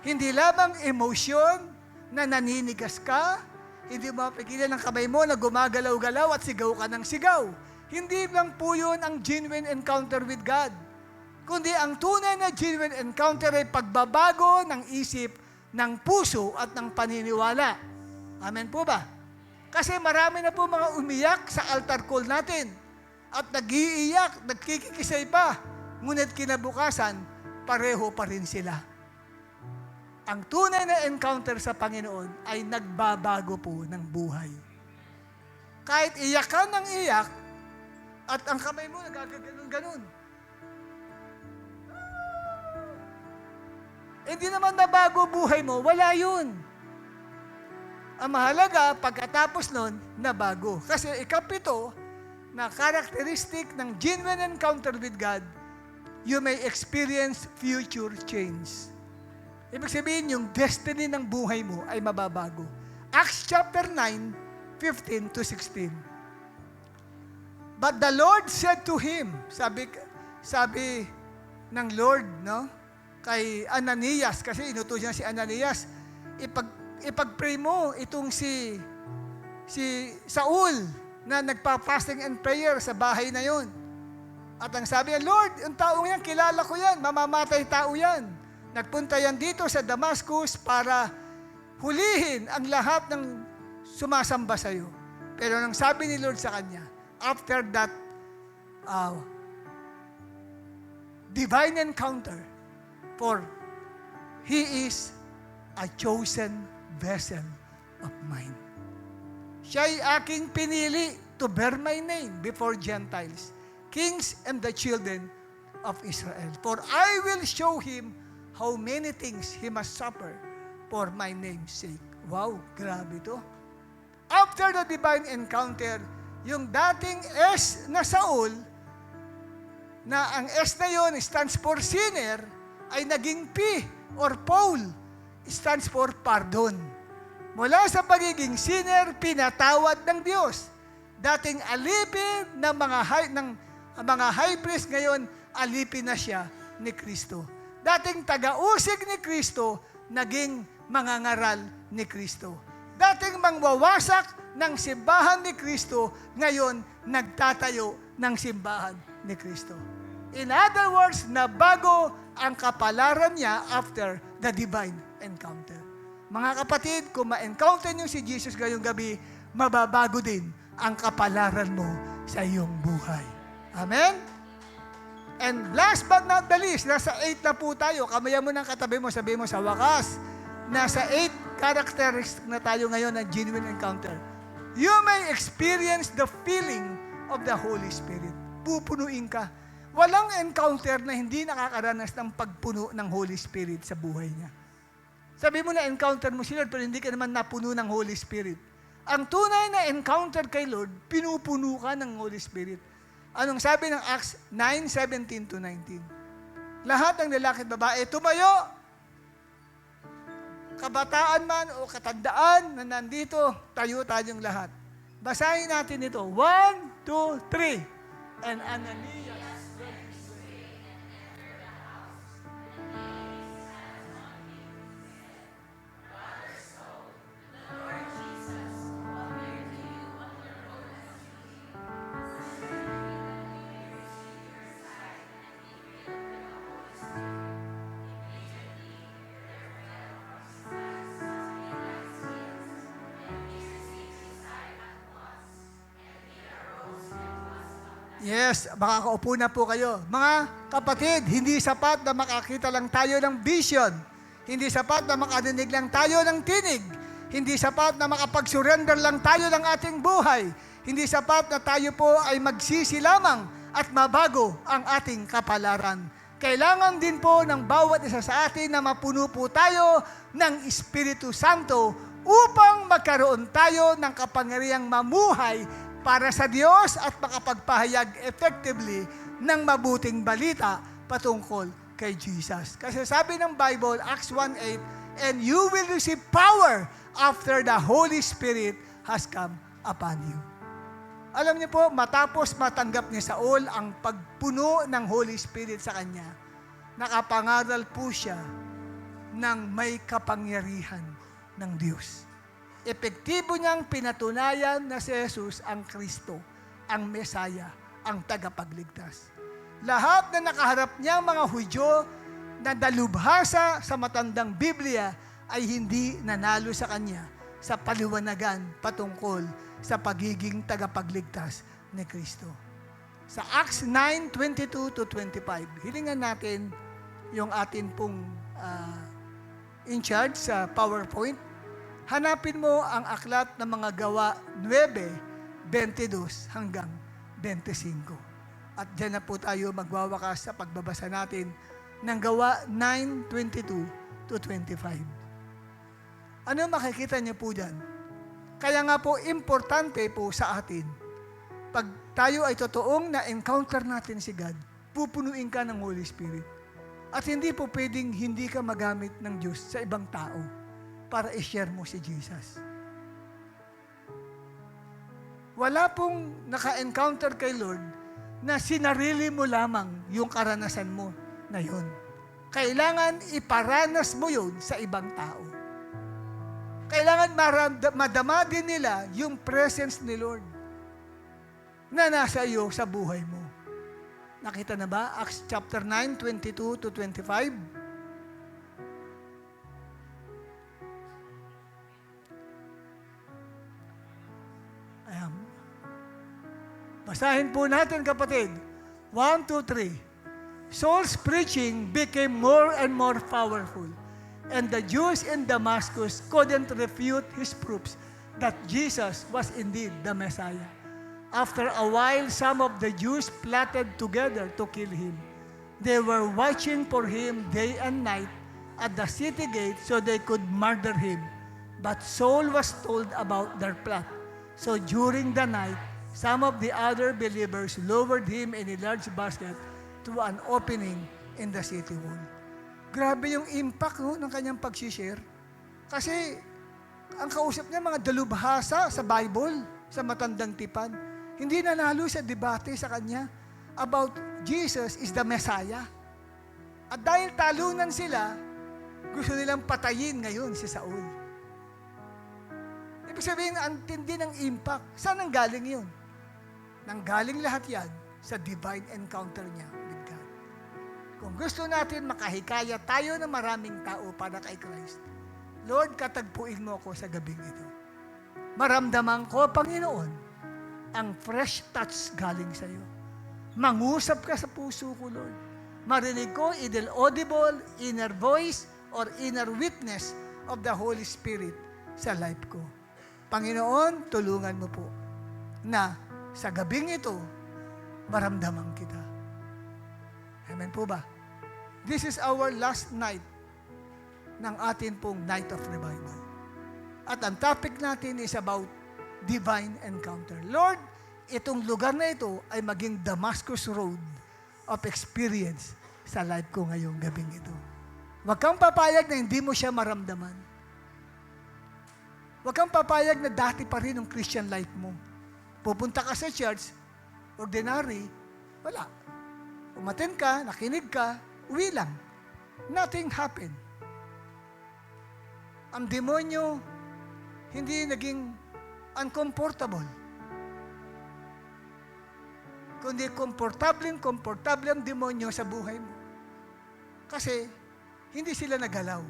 Hindi lamang emosyon na naninigas ka, hindi mo mapigilan ng kamay mo na gumagalaw-galaw at sigaw ka ng sigaw. Hindi lang po yun ang genuine encounter with God. Kundi ang tunay na genuine encounter ay pagbabago ng isip, ng puso at ng paniniwala. Amen po ba? Kasi marami na po mga umiyak sa altar call natin. At nag-iiyak, nagkikisay pa. Ngunit kinabukasan, pareho pa rin sila. Ang tunay na encounter sa Panginoon ay nagbabago po ng buhay. Kahit iyak ka ng iyak, at ang kamay mo nagagaganon-ganon. Hindi naman nabago buhay mo, wala yun. Ang mahalaga, pagkatapos nun, nabago. Kasi 7, na characteristic ng genuine encounter with God, you may experience future change. Ibig sabihin, yung destiny ng buhay mo ay mababago. Acts chapter 9, 15 to 16. But the Lord said to him, sabi ng Lord, no, kay Ananias, kasi inutos niya si Ananias, ipag-pray mo itong si Saul na nagpa-fasting and prayer sa bahay na yon. At ang sabi niya, Lord, yung taong yan, kilala ko yan, mamamatay tao yan. Nagpunta yan dito sa Damascus para hulihin ang lahat ng sumasamba sa iyo. Pero nang sabi ni Lord sa kanya, after that divine encounter, for he is a chosen vessel of mine. Siya'y aking pinili to bear my name before Gentiles, kings and the children of Israel. For I will show him how many things he must suffer for my name's sake. Wow, grabe to. After the divine encounter, yung dating S na Saul, na ang S na yun stands for sinner, ay naging P or Paul, stands for pardon. Mula sa pagiging sinner, pinatawad ng Diyos. Dating alipin ng mga high priest, ngayon alipin na siya ni Kristo. Dating taga-usig ni Kristo, naging mangangaral ni Kristo. Dating mangwawasak ng simbahan ni Kristo, ngayon nagtatayo ng simbahan ni Kristo. In other words, nabago ang kapalaran niya after the divine encounter. Mga kapatid, kung ma-encounter niyo si Jesus ngayong gabi, mababago din ang kapalaran mo sa iyong buhay. Amen? And last but not the least, nasa 8 na po tayo. Kamayan mo ng katabi mo, sabi mo sa wakas, nasa 8 characteristics na tayo ngayon ng genuine encounter. you may experience the feeling of the Holy Spirit. Pupunuin ka. Walang encounter na hindi nakakaranas ng pagpuno ng Holy Spirit sa buhay niya. Sabi mo na encounter mo si Lord, pero hindi ka naman napuno ng Holy Spirit. Ang tunay na encounter kay Lord, pinupuno ka ng Holy Spirit. Anong sabi ng Acts 9:17-19? Lahat ng lalaki at babae, tumayo! Kabataan man o katandaan na nandito, tayo tayong lahat. Basahin natin ito. 1, 2, 3. And Ananias went his way and entered the house. And laying his hands on him, he said, Brother Saul, the Lord Jesus, who appeared to you on the road as you came, has assured you that he may receive your sight and be filled with the Holy Spirit. Immediately there fell from his eyes something like scales, and he received his sight at once, and he arose and was baptized. Yes, makakaupo na po kayo. Mga kapatid, hindi sapat na makakita lang tayo ng vision. Hindi sapat na makadinig lang tayo ng tinig. Hindi sapat na makapag-surrender lang tayo ng ating buhay. Hindi sapat na tayo po ay magsisi lamang at mabago ang ating kapalaran. Kailangan din po ng bawat isa sa atin na mapuno po tayo ng Espiritu Santo upang magkaroon tayo ng kapangyarihang mamuhay para sa Diyos at makapagpahayag effectively ng mabuting balita patungkol kay Jesus. Kasi sabi ng Bible, Acts 1:8, and you will receive power after the Holy Spirit has come upon you. Alam niyo po, matapos matanggap ni Saul ang pagpuno ng Holy Spirit sa kanya, nakapangaral po siya ng may kapangyarihan ng Diyos. Epektibo niyang pinatunayan na si Jesus ang Kristo, ang Mesaya, ang tagapagligtas. Lahat na nakaharap niyang mga Hudyo na dalubhasa sa matandang Biblia ay hindi nanalo sa kanya sa paliwanagan patungkol sa pagiging tagapagligtas ni Kristo. Sa Acts 9:22-25, hilingan natin yung atin pong in charge sa PowerPoint. Hanapin mo ang aklat ng mga gawa 9:22 hanggang 25. At dyan na po tayo magwawakas sa pagbabasa natin ng gawa 9:22-25. Ano makikita niyo po dyan? Kaya nga po, importante po sa atin, pag tayo ay totoong na-encounter natin si God, pupunuin ka ng Holy Spirit. At hindi po pwedeng hindi ka magamit ng Diyos sa ibang tao para i-share mo si Jesus. Wala pong naka-encounter kay Lord na sinarili mo lamang yung karanasan mo na yun. Kailangan iparanas mo yun sa ibang tao. Kailangan madama din nila yung presence ni Lord na nasa iyo sa buhay mo. Nakita na ba? Acts chapter 9:22-25. Ayan. Basahin po natin, kapatid. 1, 2, 3. Saul's preaching became more and more powerful, and the Jews in Damascus couldn't refute his proofs that Jesus was indeed the Messiah. After a while, some of the Jews plotted together to kill him. They were watching for him day and night at the city gate so they could murder him. But Saul was told about their plot. So during the night, some of the other believers lowered him in a large basket to an opening in the city wall. Grabe yung impact ng kanyang pag-share. Kasi ang kausap niya mga dalubhasa sa Bible, sa matandang tipan. Hindi nanalo sa debate sa kanya about Jesus is the Messiah. At dahil talunan sila, gusto nilang patayin ngayon si Saul. Ibig sabihin, ang tindi ng impact. Saan ang galing yun? Nanggaling lahat yan sa divine encounter niya with God. Kung gusto natin makahikaya tayo ng maraming tao para kay Christ, Lord, katagpuin mo ako sa gabing ito. Maramdaman ko, Panginoon, ang fresh touch galing sa iyo. Mangusap ka sa puso ko, Lord. Marinig ko either audible, inner voice, or inner witness of the Holy Spirit sa life ko. Panginoon, tulungan mo po na sa gabing ito, maramdaman kita. Amen po ba? This is our last night ng atin pong Night of Revival. At ang topic natin is about divine encounter. Lord, itong lugar na ito ay maging Damascus Road of experience sa life ko ngayong gabing ito. Huwag kang papayag na hindi mo siya maramdaman. Huwag kang papayag na dati pa rin ang Christian life mo. Pupunta ka sa church, ordinary, wala. Umaten ka, nakinig ka, uwi lang. Nothing happened. Ang demonyo, hindi naging uncomfortable. Kundi komportable ang demonyo sa buhay mo. Kasi, hindi sila nagalaw.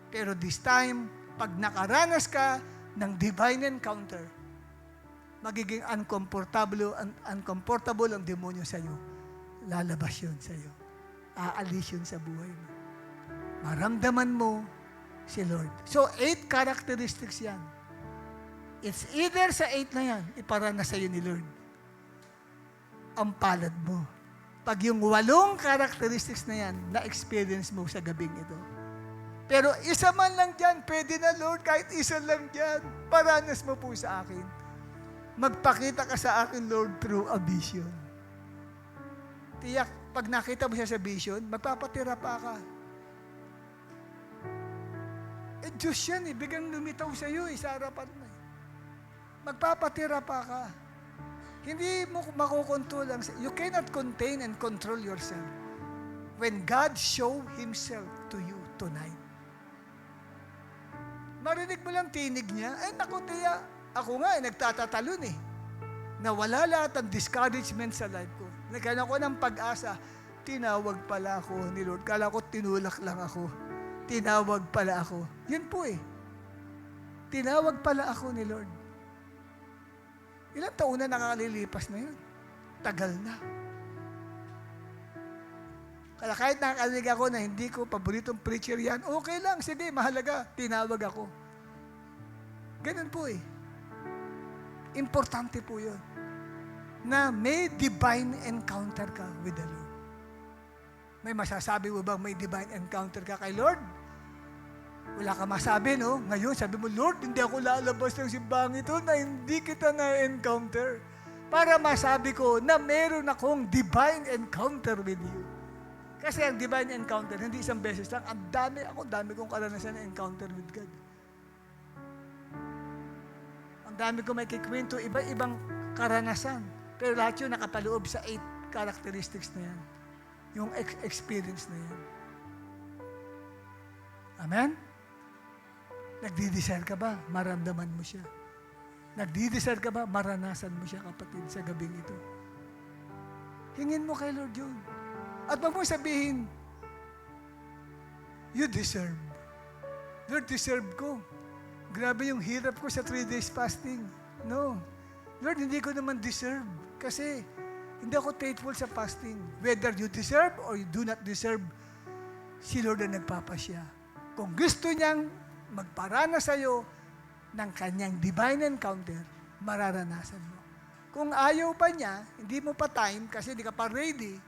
Pero this time, pag nakaranas ka ng divine encounter, magiging uncomfortable ang demonyo sa iyo. Lalabas yun sa iyo. Aalis yun sa buhay mo. Maramdaman mo si Lord. So, 8 characteristics yan. It's either sa 8 na yan, iparana sa iyo ni Lord. Ang palad mo. Pag yung 8 characteristics na yan, na-experience mo sa gabing ito. Pero isa man lang dyan, pwede na Lord, kahit isa lang dyan, paranas mo po sa akin. Magpakita ka sa akin, Lord, through a vision. Tiyak, pag nakita mo siya sa vision, magpapatira pa ka. Diyos yan biglang lumitaw sa iyo sa harapan mo. Magpapatira pa ka. Hindi mo makukontrol lang. You cannot contain and control yourself when God show Himself to you tonight. Marinig mo lang tinig niya, naku tiya, ako nga nagtatatalon Nawala lahat ng discouragement sa life ko. Nagkaroon ako ng pag-asa. Tinawag pala ako ni Lord. Kala ko tinulak lang ako. Tinawag pala ako. Yun po Tinawag pala ako ni Lord. Ilang taon na nakalilipas na yun? Tagal na. Kaya kahit nakakalinig ako na hindi ko paboritong preacher yan, okay lang, sige, mahalaga, tinawag ako. Ganun po Importante po yun. Na may divine encounter ka with the Lord. May masasabi mo bang may divine encounter ka kay Lord? Wala ka masabi, no? Ngayon, sabi mo, Lord, hindi ako lalabas ng simbahan ito na hindi kita na-encounter. Para masabi ko na meron akong divine encounter with you. Kasi ang divine encounter, hindi isang beses lang. Ang dami kong karanasan na encounter with God. Ang dami kong may kikwento, iba-ibang karanasan. Pero lahat yun nakapaloob sa 8 characteristics na yan. Yung experience na yan. Amen? Nagdi-desire ka ba? Maramdaman mo siya. Nagdi-desire ka ba? Maranasan mo siya, kapatid, sa gabing ito. Hingin mo kay Lord yun. At wag mo sabihin, you deserve. Lord, deserve ko. Grabe yung hirap ko sa 3 days fasting. No. Lord, hindi ko naman deserve. Kasi hindi ako faithful sa fasting. Whether you deserve or you do not deserve, si Lord ang nagpapasya. Kung gusto niyang magparana sa iyo ng kanyang divine encounter, mararanasan mo. Kung ayaw pa niya, hindi mo pa time kasi hindi ka pa ready,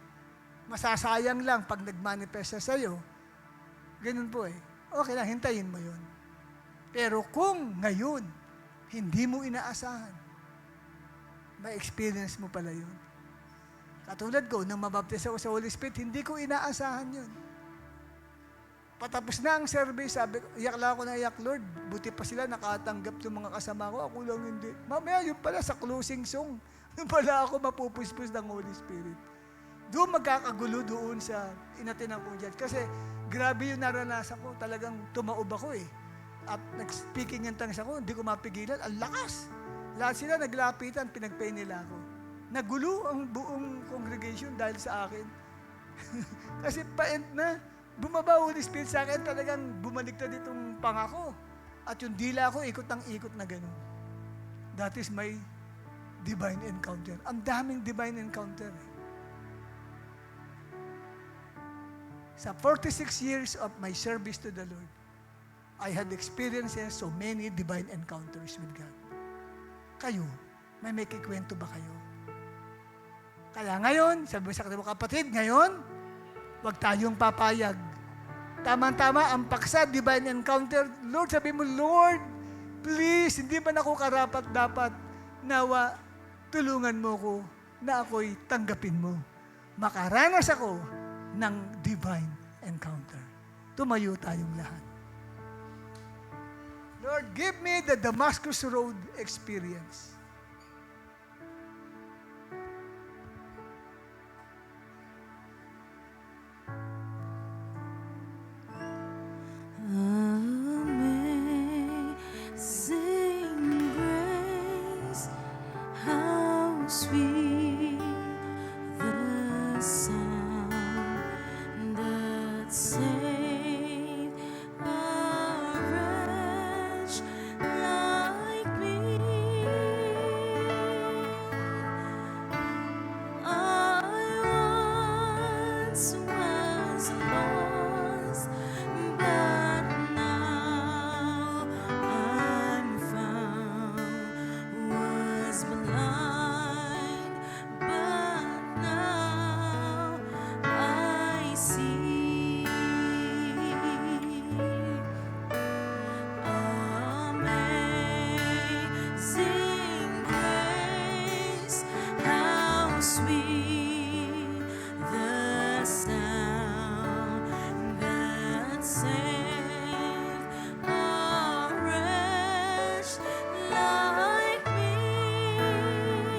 masasayang lang pag nag-manifest sa iyo. Ganun po Okay lang, hintayin mo yun. Pero kung ngayon, hindi mo inaasahan, ma-experience mo pala yun. Katulad ko, nang mabaptize ako sa Holy Spirit, hindi ko inaasahan yun. Patapos na ang service, sabi ko, iyak lang ako na iyak, Lord. Buti pa sila nakatanggap yung mga kasama ko, ako lang hindi. Mamaya, yun pala sa closing song, yun pala ako mapupuspos ng Holy Spirit. Doon magkakagulo doon sa inatinan ko dyan. Kasi grabe yung naranasan ko, talagang tumaob ako At nag-speaking in tongues ako, hindi ko mapigilan, ang lakas. Lahat sila naglapitan, pinagpay nila ako. Nagulo ang buong congregation dahil sa akin. Kasi pa-end na, bumaba Holy Spirit sa akin, talagang bumaliktad itong pangako. At yung dila ko, ikot ng ikot na gano'n. That is my divine encounter. Ang daming divine encounter. Sa 46 years of my service to the Lord, I had experiences so many divine encounters with God. Kayo, may kikwento ba kayo? Kaya ngayon, sabi sa kanila, kapatid, ngayon, huwag tayong papayag. Tama-tama, ang paksa, divine encounter. Lord, sabi mo, Lord, please, hindi man ako karapat-dapat. Nawa, tulungan mo ko na ako'y tanggapin mo. Makaranas ako ng divine encounter. Tumayo tayong lahat. Lord, give me the Damascus Road experience. Amazing grace, how sweet the sound that saved a wretch like me. I once was lost, but now I'm found. Was blind, but now I see. Amazing grace, how sweet the sound that saved a wretch like me.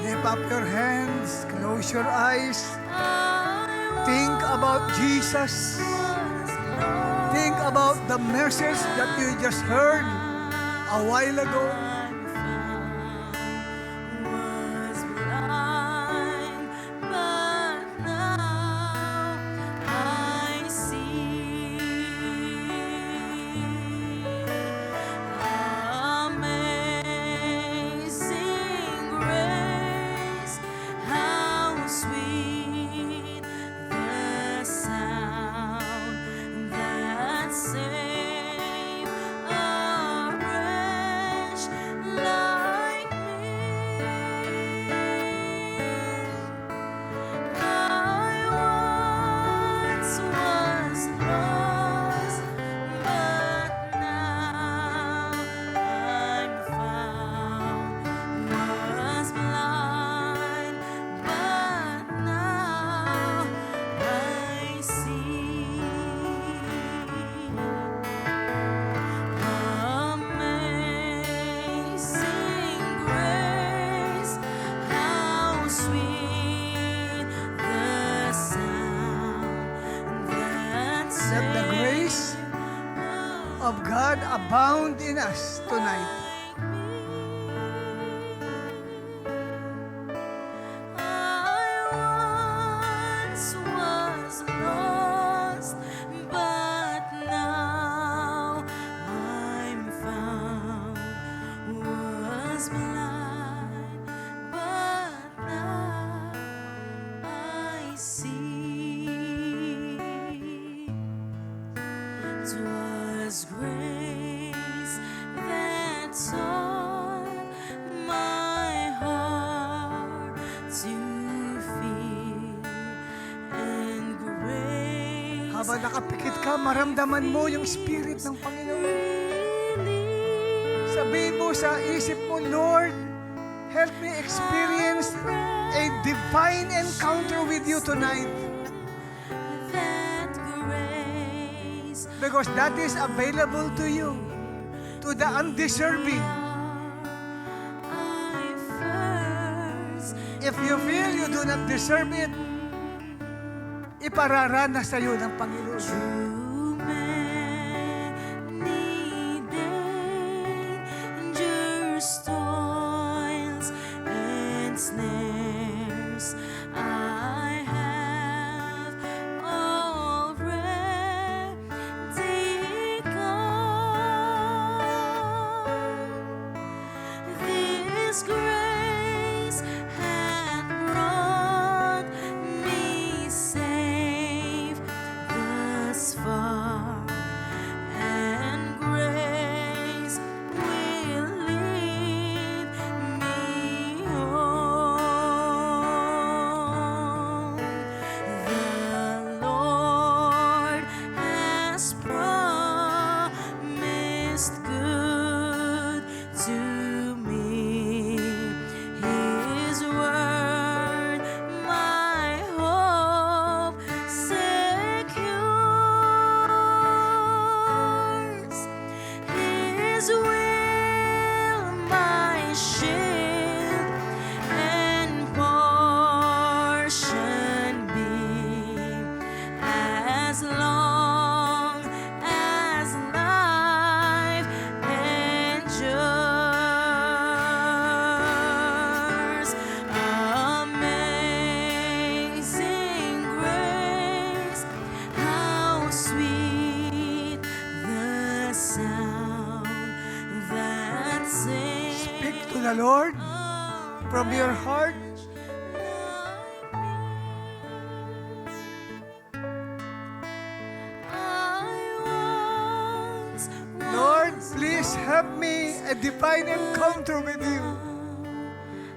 Lift up your hands, close your eyes, think about Jesus. Think about the message that you just heard a while ago. Was blind, but now I see. Amazing grace, how sweet the sound that saved a wretch like me. I once was lost, but now I'm found. Was blind, but now I see. Amazing grace, how sweet the sound that Let the grace of God abound in us tonight. I once was lost, but now I'm found. Was blind, but now I see. 'Twas grace that taught my heart to feel, and grace Habang nakapikit ka, maramdaman mo yung Spirit ng Panginoon. Sabihin mo sa isip mo, Lord, help me experience a divine encounter with you tonight. that grace Because that is available to you, to the undeserving. I first If you feel you do not deserve it, ipararana sa iyo ng Panginoon. through many dangers, toils, and snares, I have already gone. This grace hath brought me safe thus far, and grace to me. His word, my hope secures. His will, my shield and portion be, as long as life endures. Amazing grace, how sweet the sound that saves. Speak to the Lord from your heart. Lord, please help me a divine encounter with you.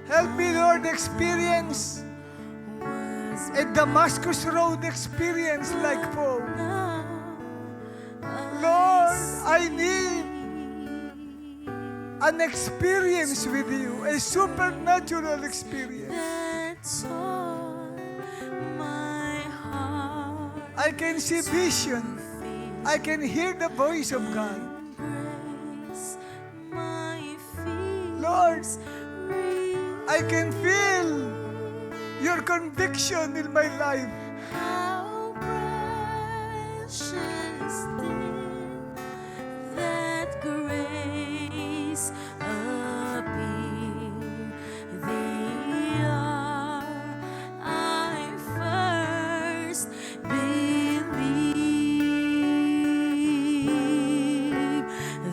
Help me, Lord, experience a Damascus Road experience like Paul. Lord, I need an experience with you, a supernatural experience. That's all my heart I can see vision. I can hear the voice of God. embrace. My fears Lord, real. I can feel your conviction in my life. How precious did that grace appear the hour I first believed.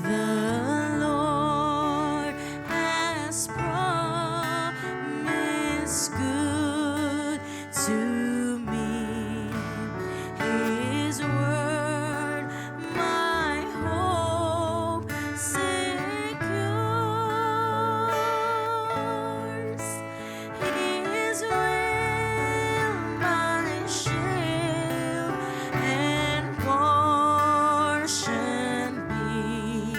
The Lord has promised good to me. His word, my hope secures. His will, my shield and portion be,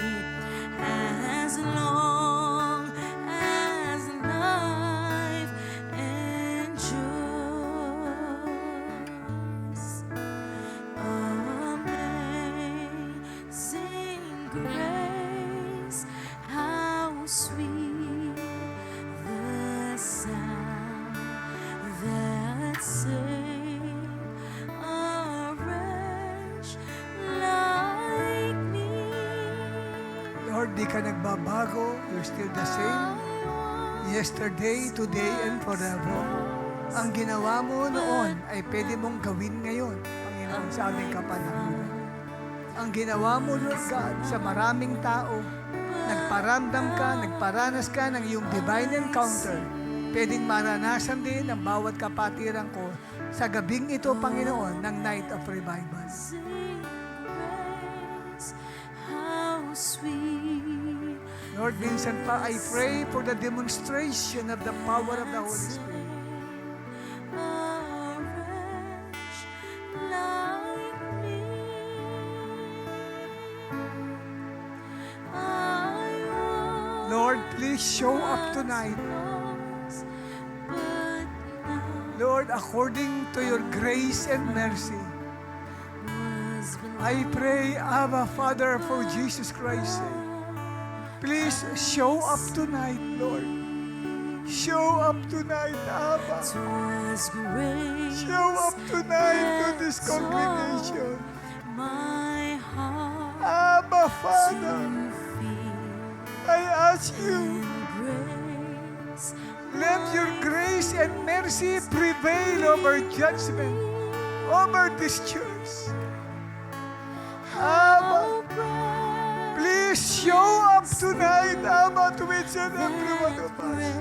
as long as life endures. Amazing grace, how sweet the sound that saved a wretch like me. Lord, di ka nagbabago. You're still the same. Yesterday, today, and forever. Ang ginawa mo noon ay pwede mong gawin ngayon, Panginoon, sa aming kapanahunan. Ang ginawa mo, Lord God, sa maraming tao, nagparamdam ka, nagparanas ka ng iyong divine encounter. Pwedeng maranasan din ng bawat kapatiran ko sa gabing ito, Panginoon, ng Night of Revival. Grace, how sweet Lord, minsan pa, I pray for the demonstration of the power of the Holy Spirit. a wretch like me. I Lord, please show up tonight. was, but now Lord, according to your grace and mercy, was I pray, Abba, Father, for Jesus Christ's sake. Please show up tonight, Lord. Show up tonight, Abba. was grace. Show up tonight to this congregation. My heart Abba, Father, to feel I ask you, grace. let your grace and mercy prevail over judgment, over this church. Abba, please show up tonight, Abba, to each and every one of us.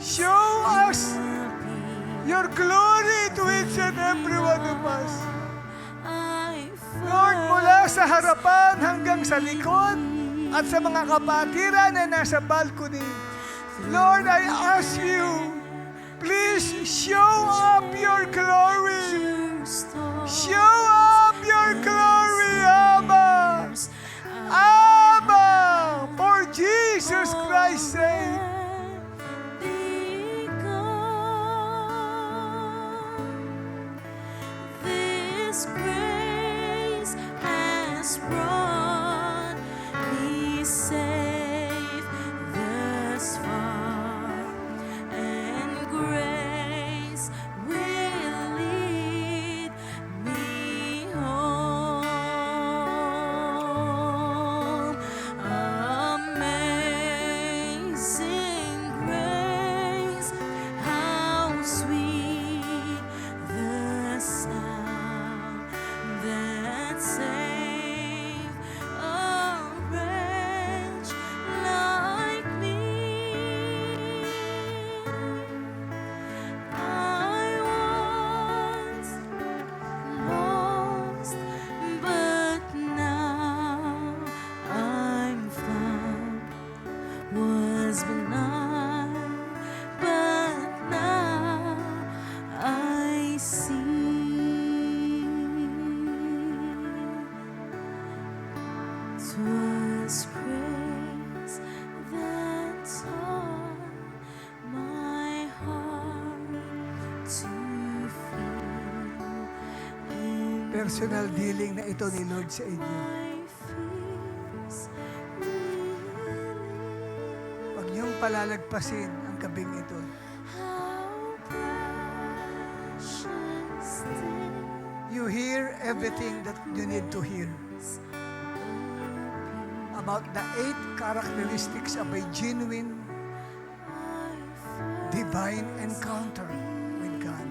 Show us your glory to each and every one of us. Lord, mula sa harapan hanggang sa likod at sa mga kapatiran na nasa balcony, Lord, I ask you, please show up your glory. Show up your glory, Abba. Abba, for Jesus Christ's sake. This grace has brought me safe thus far, and grace will lead me home. Amazing grace, how sweet the sound that saved a wretch like me. I was lost, but now I'm found. Was blind, but now I see. 'Twas grace that taught my heart to feel, and Personal dealing na ito ni Lord sa inyo. my fears relieved. Huwag niyong palalagpasin ang gabing ito. How precious You hear everything that you need to hear about the 8 characteristics of a genuine divine encounter with God.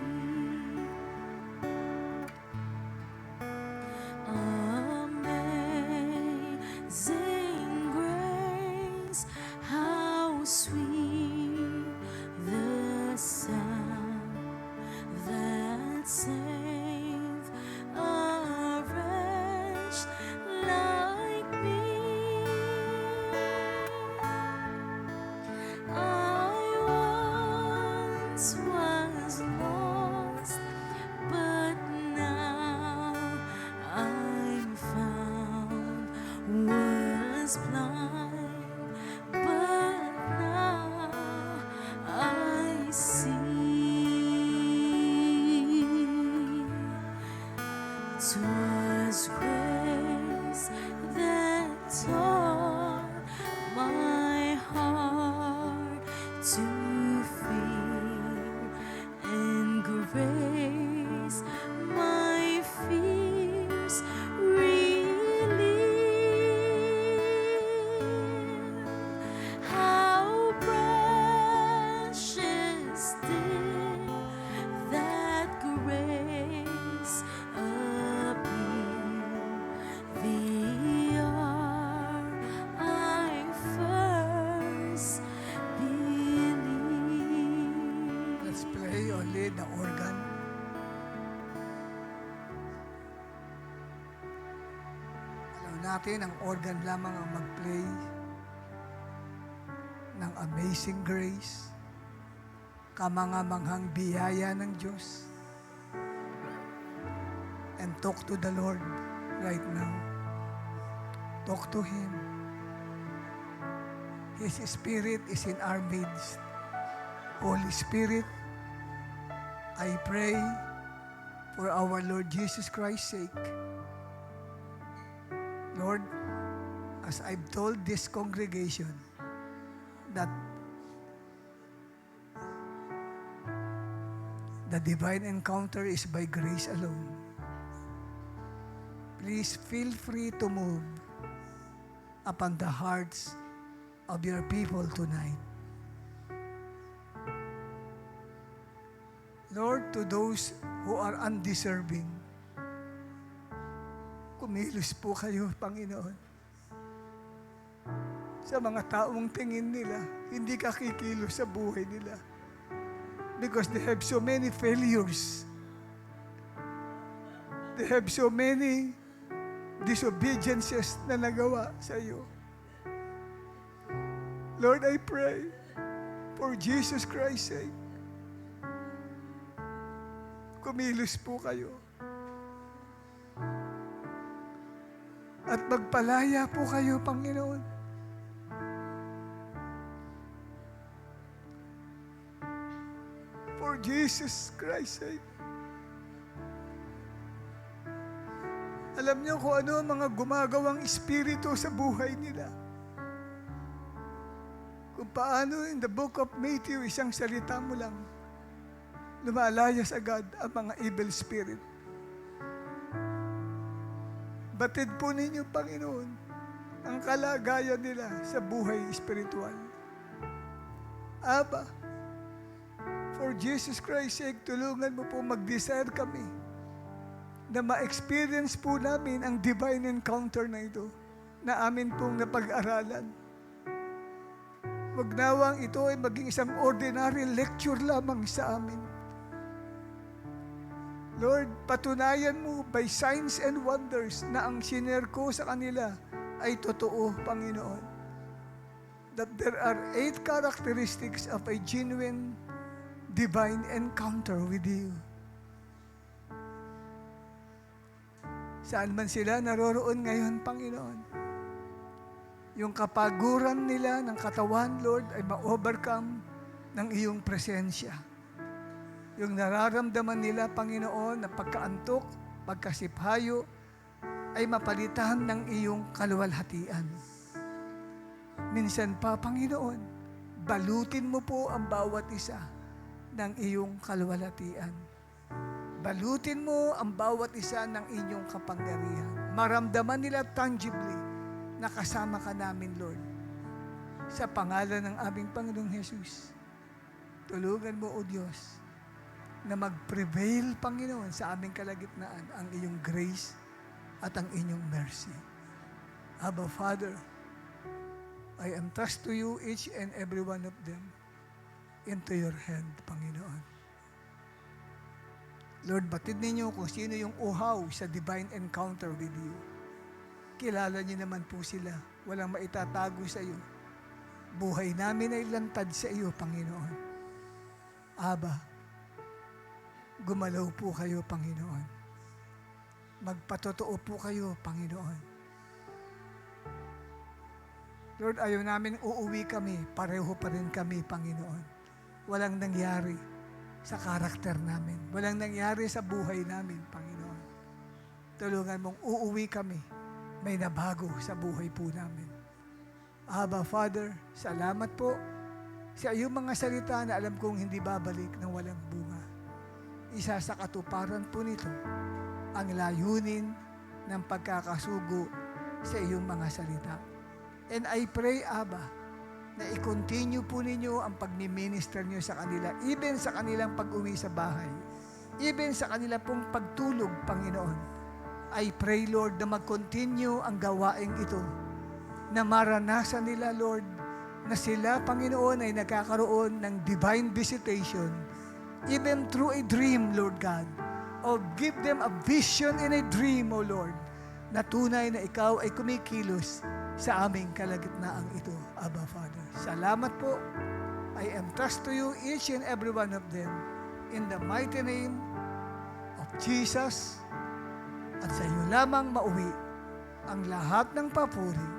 Amazing grace, how sweet the sound that saved a wretch like me. I once was lost, but now I'm found. Was blind, but now I see. 'Twas grace that taught my heart to fear, and grace my fears relieved. How precious did that grace appear, the hour I first believed. Let's play only the organ. Alam natin, ang organ lamang ang mag-play ng Amazing Grace, kamangamanghang biyaya ng Diyos. And talk to the Lord right now. Talk to Him. His Spirit is in our midst. Holy Spirit, I pray for our Lord Jesus Christ's sake. Lord, as I've told this congregation that the divine encounter is by grace alone, please feel free to move upon the hearts of your people tonight. Lord, to those who are undeserving, kumilos po kayo, Panginoon. Sa mga taong tingin nila, hindi ka kikilos sa buhay nila. Because they have so many failures. They have so many disobediences na nagawa sa iyo. Lord, I pray for Jesus Christ's sake. Kumilos po kayo. At magpalaya po kayo, Panginoon. For Jesus Christ's sake. Alam niyo kung ano ang mga gumagawang espiritu sa buhay nila. Kung paano in the book of Matthew, isang salita mo lang, lumalayas agad ang mga evil spirit. Batid po ninyo, Panginoon, ang kalagayan nila sa buhay espiritual. Aba, for Jesus Christ's sake, tulungan mo po mag-desire kami na ma-experience po namin ang divine encounter na ito na amin pong napag-aralan. Wag nawang ito ay maging isang ordinary lecture lamang sa amin. Lord, patunayan mo by signs and wonders na ang sinare ko sa kanila ay totoo, Panginoon. That there are 8 characteristics of a genuine divine encounter with you. Saan man sila naroroon ngayon, Panginoon, yung kapaguran nila ng katawan, Lord, ay ma-overcome ng iyong presensya. Yung nararamdaman nila, Panginoon, na pagkaantok, pagkasiphayo, ay mapalitan ng iyong kaluwalhatian. Minsan pa, Panginoon, balutin mo po ang bawat isa ng iyong kaluwalhatian. Balutin mo ang bawat isa ng inyong kapangyarihan. Maramdaman nila tangibly na kasama ka namin, Lord. Sa pangalan ng aming Panginoong Jesus, tulungan mo, O Diyos, na mag-prevail, Panginoon, sa aming kalagitnaan ang iyong grace at ang inyong mercy. Abba, Father, I entrust to you each and every one of them into your hand, Panginoon. Lord, batid ninyo kung sino yung uhaw sa divine encounter with you. Kilala niyo naman po sila. Walang maitatago sa iyo. Buhay namin ay lantad sa iyo, Panginoon. Aba, gumalaw po kayo, Panginoon. Magpatotoo po kayo, Panginoon. Lord, ayaw namin uuwi kami, pareho pa rin kami, Panginoon. Walang nangyari sa karakter namin. Walang nangyari sa buhay namin, Panginoon. Tulungan mong uuwi kami, may nabago sa buhay po namin. Abba, Father, salamat po sa iyong mga salita na alam kong hindi babalik ng walang bunga. Isa sa katuparan po nito ang layunin ng pagkakasugo sa iyong mga salita. And I pray, Abba, na i-continue po ninyo ang pagmi-minister niyo sa kanila, even sa kanilang pag-uwi sa bahay, even sa kanila pong pagtulog, Panginoon. I pray, Lord, na mag-continue ang gawaing ito, na maranasan nila, Lord, na sila, Panginoon, ay nagkakaroon ng divine visitation, even through a dream, Lord God, or give them a vision in a dream, O Lord, na tunay na ikaw ay kumikilos sa aming kalagitnaan ito, Abba, Father. Salamat po. I entrust to you each and every one of them in the mighty name of Jesus, at sa iyo lamang mauwi ang lahat ng papuri.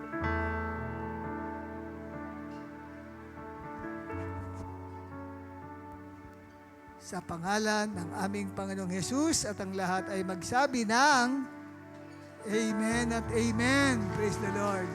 Sa pangalan ng aming Panginoong Jesus, at ang lahat ay magsabi ng Amen at Amen. Praise the Lord.